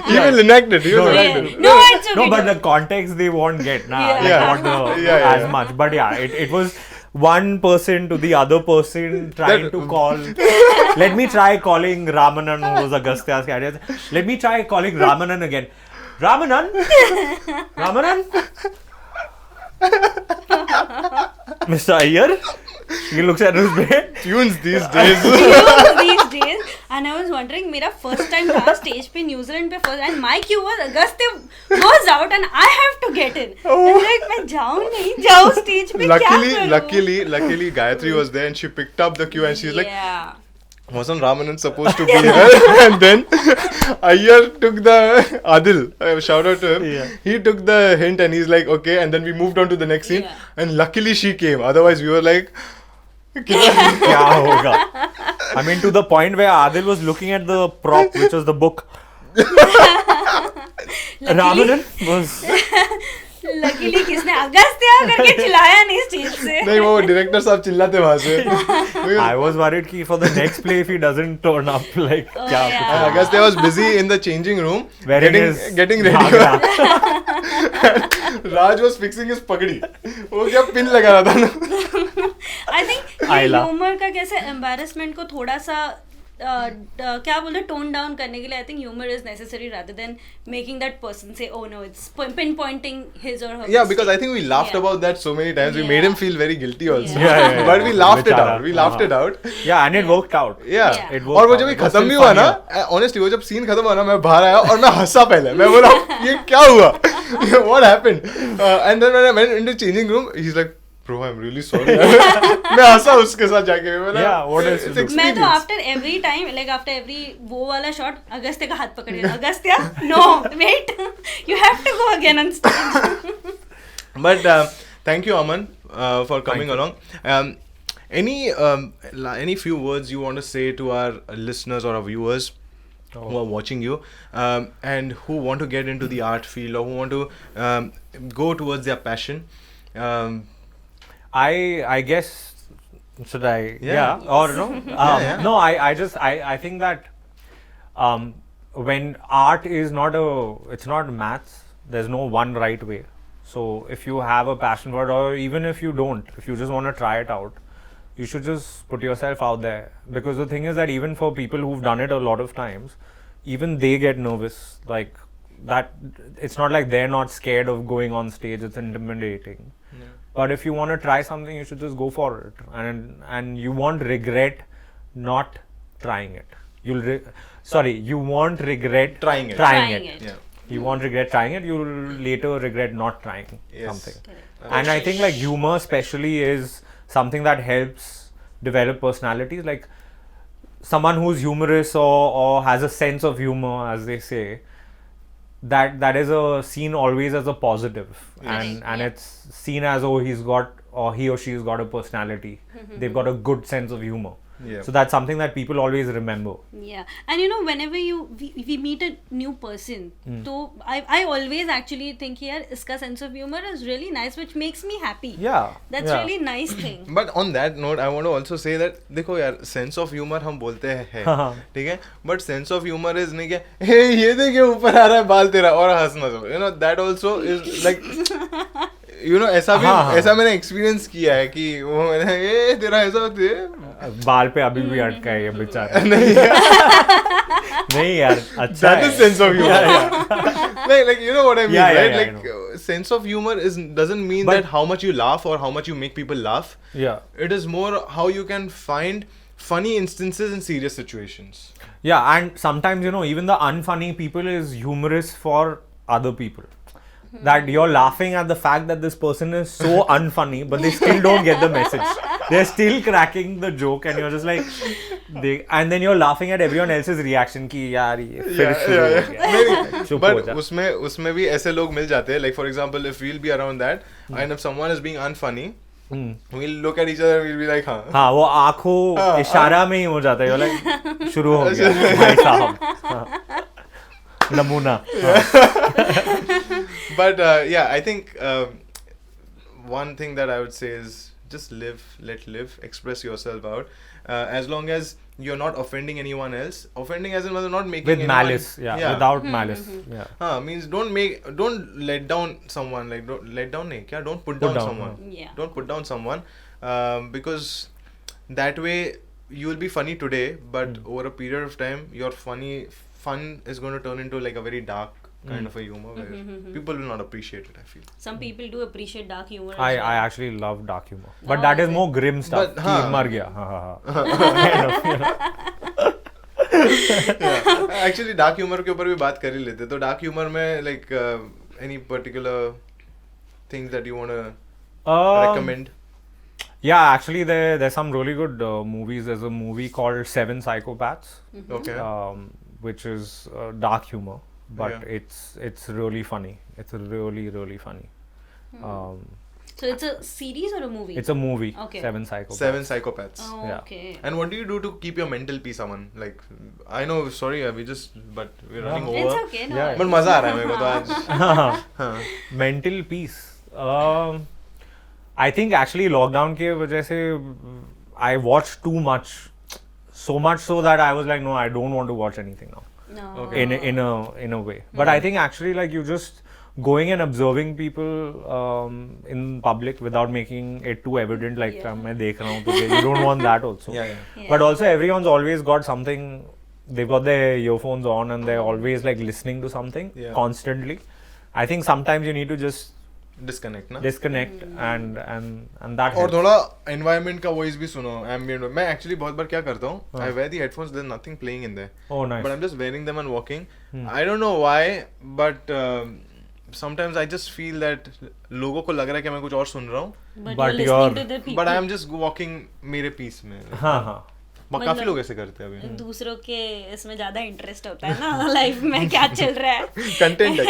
He will enact it. He will No, enact Yeah. it. No, it's okay. No, but the context they won't get, nah, Yeah. like Yeah. not the, Yeah. as much. But yeah, it was one person to the other person trying That- to call. Let me try calling Ramanan, who was Agastya's character. Let me try calling Ramanan again. Ramanan? Ramanan? Mr. Iyer? He looks at his bed. Tunes these days. Peons these days. And I was wondering, मेरा first time था stage पे New Zealand पे first, and my cue was Agastya goes out and I have to get in. And like मैं जाऊँ नहीं जाऊँ stage पे क्या करूँ? Luckily, Gayatri was there and she picked up the cue and she's like, Yeah. wasn't Ramanan supposed to be here? And then Iyer took the Adil, shout out to him. Yeah. He took the hint and he's like, okay. And then we moved on to the next scene. Yeah. And luckily she came. Otherwise, we were like, क्या होगा? I mean, to the point where Adil was looking at the prop, which was the book. Ramanan was. Luckily किसने अगस्त्या करके चिल्लाया नहीं stage से. नहीं वो director साहब चिल्लाते वहां से. I was worried कि for the next play if he doesn't turn up, like Oh, क्या yeah. And Agastya was busy in the changing room, wearing his getting ready. ghagra. Raj was fixing his pagdi. वो क्या pin लगा रहा था ना. I think ये आइला. Humour का कैसे embarrassment को थोड़ा सा क्या बोलते टोन डाउन करने के लिए I think humour is necessary rather than making that person say oh no it's pinpointing his or her Yeah, because I mistake. think we laughed Yeah. about that so many times. We made Yeah. him feel very guilty also. Yeah. But we laughed it Bechara. out. We laughed it out. Yeah, and it worked out. Yeah. Yeah. It worked और वो out. जब ये It was खत्म भी still हुआ ना, funnier. honestly वो जब सीन खत्म हुआ ना, मैं बाहर आया और मैं हंसा पहले. मैं बोला ये क्या हुआ? What happened? And then when I went into changing room, he's like, bro, I'm really sorry. मैं हंसा उसके साथ जाके. मैं बोला, Yeah, what else to it's do? मैं तो experience. After every time like after every वो वाला शॉट अगस्त्य का हाथ पकड़ के Agastya no wait you have to go again on stage. But thank you, Aman, for coming you. along. Any few words you want to say to our listeners or our viewers who are watching you, and who want to get into the art field or who want to go towards their passion? I guess, should I? Yeah. Or no? Yeah. No, I think that when art is not it's not maths, there's no one right way. So if you have a passion for it, or even if you don't, if you just want to try it out, you should just put yourself out there. Because the thing is that even for people who've done it a lot of times, even they get nervous. Like that, it's not like they're not scared of going on stage. It's intimidating. Yeah. But if you want to try something, you should just go for it, and you won't regret not trying it. You won't regret Trying it. Trying it. Yeah. You won't regret trying it. You'll later regret not trying Yes. something. Correct. And I think like humor especially is something that helps develop personalities. Like someone who's humorous or has a sense of humor, as they say, that is a seen always as a positive, Yes. and Yeah. it's seen as he or she's got a personality. They've got a good sense of humor. Yeah. So that's something that people always remember. Yeah, and you know, whenever we meet a new person, so I always actually think here, iska sense of humor is really nice, which makes me happy. Yeah. That's yeah. really nice thing. But on that note, I want to also say that देखो यार, sense of humor हम बोलते हैं, ठीक है? But sense of humor is नहीं क्या, hey ये देखिए ऊपर आ रहा है बाल तेरा और हंसना जो, you know, that also is like, you know, ऐसा मैंने experience किया है कि वो मैंने ये तेरा ऐसा होती है, बाल पे अभी भी अटका है ये बेचारा. नहीं यार, अच्छा that है. is sense of humor. like you know what I mean, Yeah, right? I Like know. sense of humor doesn't mean But- that how much you laugh or how much you make people laugh. Yeah. It is more how you can find funny instances in serious situations. Yeah, and sometimes, you know, even the unfunny people is humorous for other people. That you're laughing at the fact that this person is so unfunny, but they still don't get the message. They're still cracking the joke, and you're just like, and then you're laughing at everyone else's reaction कि यार ये फिर शुरू हो गया. चुप हो But जा. उसमें भी ऐसे लोग मिल जाते हैं. Like for example, if we'll be around that, and if someone is being unfunny, we'll look at each other and we'll be like, हाँ, वो आँखों इशारा में ही हो जाता है. You're like शुरू हो गया भाई साहब. हाँ. नमूना. But yeah, I think one thing that I would say is just let live, express yourself out. As long as you're not offending anyone else, offending as in not making With anyone, malice, without malice. Yeah. Means don't let down someone, like don't let down nahi, kya? Don't put down down, someone. Yeah. Don't put down someone, because that way you will be funny today, but over a period of time, your fun is going to turn into like a very dark kind of a humor where people will not appreciate it, I feel. Some people do appreciate dark humor. I as well. actually love dark humor, but Oh, that is okay. more grim stuff. But, कि हाँ. मर गया. Kind of, you know. Actually dark humor के ऊपर भी बात कर ही लेते. तो dark humor में like any particular things that you want to recommend? Yeah, actually there's some really good movies. There's a movie called Seven Psychopaths, Okay. which is dark humor, but Yeah. it's really funny. It's really funny. So it's a series or a movie? It's a movie. Okay. Seven Psychopaths. Seven Psychopaths. Oh, yeah. okay. And what do you do to keep your mental peace, Aman? Like, I know, sorry, but we're running Yeah. It's over. okay. No Yeah. But worries. मजा आ रहा है मेरे को तो आज. हाँ. Mental peace. I think actually lockdown के वजह से I watched too much, so much so that I was like, no, I don't want to watch anything now. No. Okay. In a way. But I think actually like you just going and observing people in public without making it too evident, like Yeah. मैं देख रहा हूँ तुझे. You don't want that also. Yeah. Yeah. But also everyone's always got something. They've got their earphones on and they're always like listening to something Yeah. constantly. I think sometimes you need to just Disconnect ना. disconnect and that और helps. थोड़ा environment का voice भी सुनो, ambient. मैं actually बहुत बार क्या करता हूँ, I wear the headphones, there's nothing playing in there. Oh, nice. But I'm just wearing them and walking. I don't know why, but sometimes I just feel that लोगों को लग रहा है कि मैं कुछ और सुन रहा हूँ, But you're listening to the people. but I am just walking मेरे peace में. हाँ हाँ. काफी लोग ऐसे करते हैं अभी. दूसरों के इसमें ज्यादा इंटरेस्ट होता है ना लाइफ में क्या चल रहा है. Content है.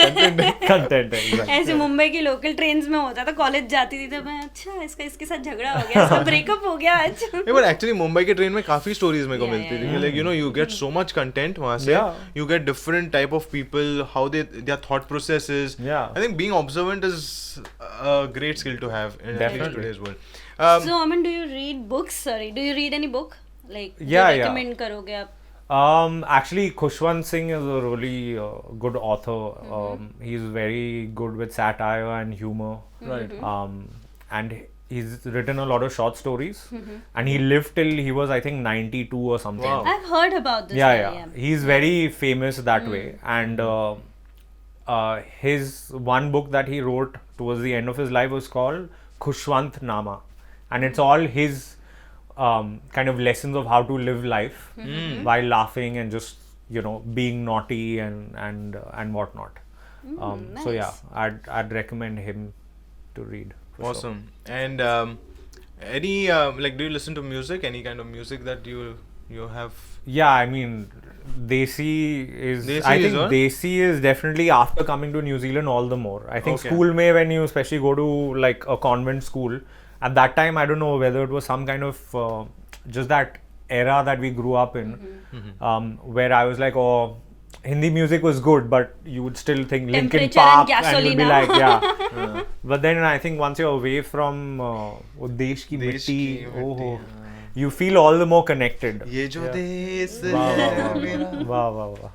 Content है, exactly. ऐसे मुंबई की लोकल ट्रेन्स में होता था. कॉलेज जाती थी तो मैं अच्छा इसके साथ झगड़ा हो गया, इसका ब्रेकअप हो गया आज. Yeah, but actually मुंबई के ट्रेन में काफी स्टोरीज मेरे को Yeah, मिलती yeah, थी. Like you know, you get so much content वहाँ से. Yeah. You get different type of people, how their thought processes. Yeah. I think being observant is a great skill to have in at least Definitely. today's world. So Aman, do you read books? Sorry, do you read any book? Like Yeah. recommend करोगे आप? Actually, Khushwant Singh is a really good author. He's very good with satire and humor. Right. And he's written a lot of short stories. And he lived till he was, I think, 92 or something. Wow. I've heard about this Yeah, guy, yeah. He's very famous that way. And his one book that he wrote towards the end of his life was called Khushwant Nama. And it's all his kind of lessons of how to live life while laughing and just, you know, being naughty and whatnot. So nice. yeah, I'd recommend him to read. for sure. Awesome. And any like, do you listen to music? Any kind of music that you have? Yeah, I mean, Desi is. Desi I is think what? Desi is definitely after coming to New Zealand all the more. I think Okay. school mein, when you especially go to like a convent school, at that time I don't know whether it was some kind of just that era that we grew up in, where I was like, oh, Hindi music was good, but you would still think Linkin Temperature and Park, and you'd be Gasolina. like, yeah. But then I think once you're away from wo Desh Ki Desh Mitti, Ki Mitti, you feel all the more connected. ये जो Yeah. देश Wow, है wow, मेरा. wow, wow, wow.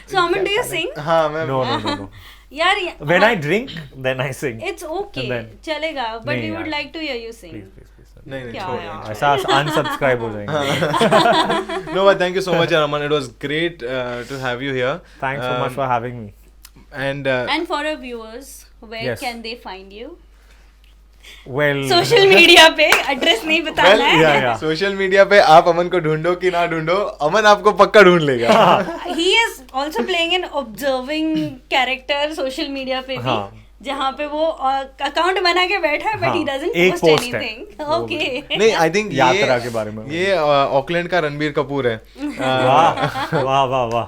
So Aman, do you sing? हाँ मैं No, no, no, no. यार When I drink, then I sing. it's okay, And then- चलेगा, but नहीं we would यार. like to hear you sing. Please, please, please. नहीं नहीं क्या छोड़ यार? ऐसा unsubscribe हो जाएंगे. No, but thank you so much, Aman. It was great to have you here. Thanks so much for having me. And And for our viewers, where Yes. can they find you? Well, social media पे address नहीं बताना है. yeah, yeah. Social media पे आप अमन को ढूंढो कि ना ढूंढो, अमन आपको पक्का ढूंढ लेगा. He is also playing an observing character social media पे भी, हाँ. जहाँ पे वो अकाउंट बना के बैठा है, but he हाँ, doesn't एक post post है. anything. वो Okay. नहीं, आई थिंक यात्रा के बारे में. ये ऑकलैंड का रणबीर कपूर है. वाह वाह वाह वाह.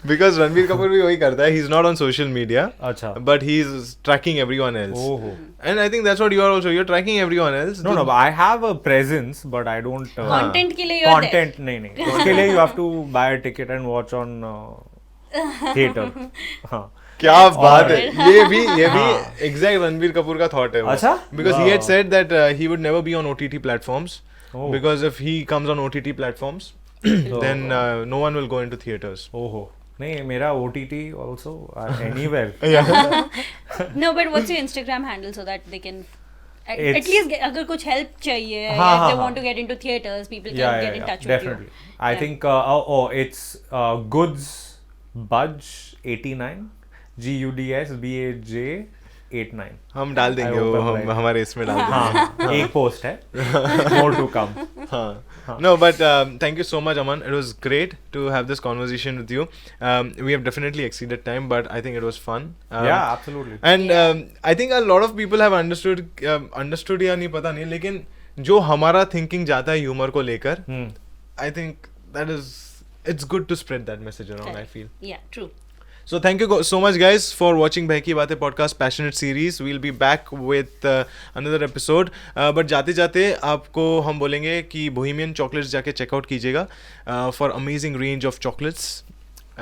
बिकॉज रणबीर कपूर भी वही करता है. He is not on social media, अच्छा. but he is tracking everyone else. ओहो. And I think that's what you are also. You're tracking everyone else. No, no, but I have a presence, but I don't. Content के लिए you're there. Content नहीं नहीं. उसके लिए you have to buy a ticket and watch on theater. हाँ. क्या बात है. ये भी हाँ. exact रणबीर कपूर का thought है वो. अच्छा? Because he had Wow. said that he would never be on OTT platforms. Oh. Because if he comes on OTT platforms, then no one will go into theaters. ओहो. नहीं मेरा OTT also anywhere. Yeah. No, but what's your Instagram handle so that they can at It's- least अगर कुछ help चाहिए, हाँ, if they हाँ, want to get into theaters, people can Yeah, get yeah, in yeah, touch with definitely. you. I Yeah. think it's Goods Budge 89, GUDS BAJ 89. हम डाल देंगे I वो, hope I'm हम right. हमारे इसमें डाल देंगे. हाँ, एक पोस्ट है. More to come. Huh. No, but thank you so much, Aman. It was great to have this conversation with you. We have definitely exceeded time, but I think it was fun. Yeah, absolutely. And I think a lot of people have understood या नहीं पता नहीं, लेकिन जो हमारा thinking जाता है humor को लेकर, Hmm. I think it's good to spread that message around. I Correct. feel. Yeah, true. So thank you so much, guys, for watching Behki Baatein podcast passionate series. We'll be back with another episode. But जाते जाते आपको हम बोलेंगे कि Bohemian Chocolates जाके checkout कीजिएगा for amazing range of chocolates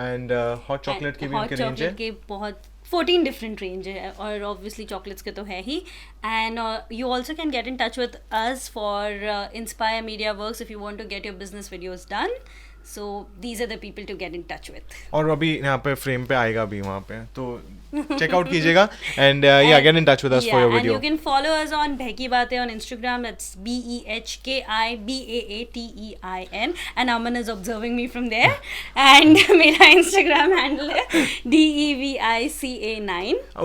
and hot chocolate की भी हॉट उनके रेंज है. चॉकलेट के बहुत 14 डिफरेंट रेंज है, और ऑब्वियसली चॉकलेट्स के तो है ही. And you also can get in touch with us for Inspire Media Works if you want to get your business videos done. So these are the people to get in touch with. और अभी यहाँ पे frame पे आएगा भी वहाँ पे, तो चेकआउट कीजिएगा and yeah, get in touch with us for your And video. you can follow us on Behki Baatein on Instagram. That's BEHKIBAATEIN. And Aman is observing me from there. And मेरा Instagram handle है DEVICA9.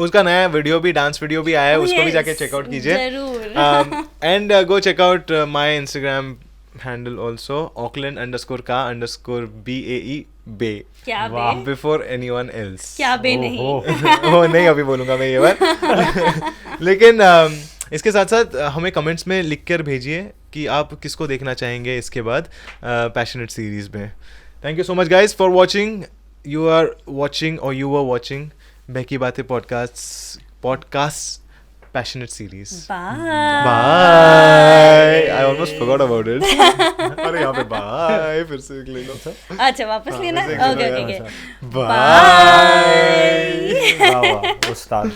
उसका नया video भी, dance video भी आया है, उसको भी Yes, जाके चेकआउट कीजिए. जरूर. And go check out my Instagram handle also, Auckland_ka_BAE Bay. क्या वाह. बे? Before anyone else. क्या बे ओहो. नहीं. वो नहीं अभी बोलूंगा मैं ये बार. लेकिन इसके साथ साथ हमें कमेंट्स में लिख कर भेजिए कि आप किसको देखना चाहेंगे इसके बाद पैशनेट सीरीज में. Thank you so much guys for watching. You are watching और you are watching Behki Baatein podcast passionate series. Bye. Bye. I almost forgot about it. अरे यहाँ पे बाय फिर से ले लो. अच्छा वापस लेना. वैसे ओके एक ओके. बाय. वाह वाह उस्ताद.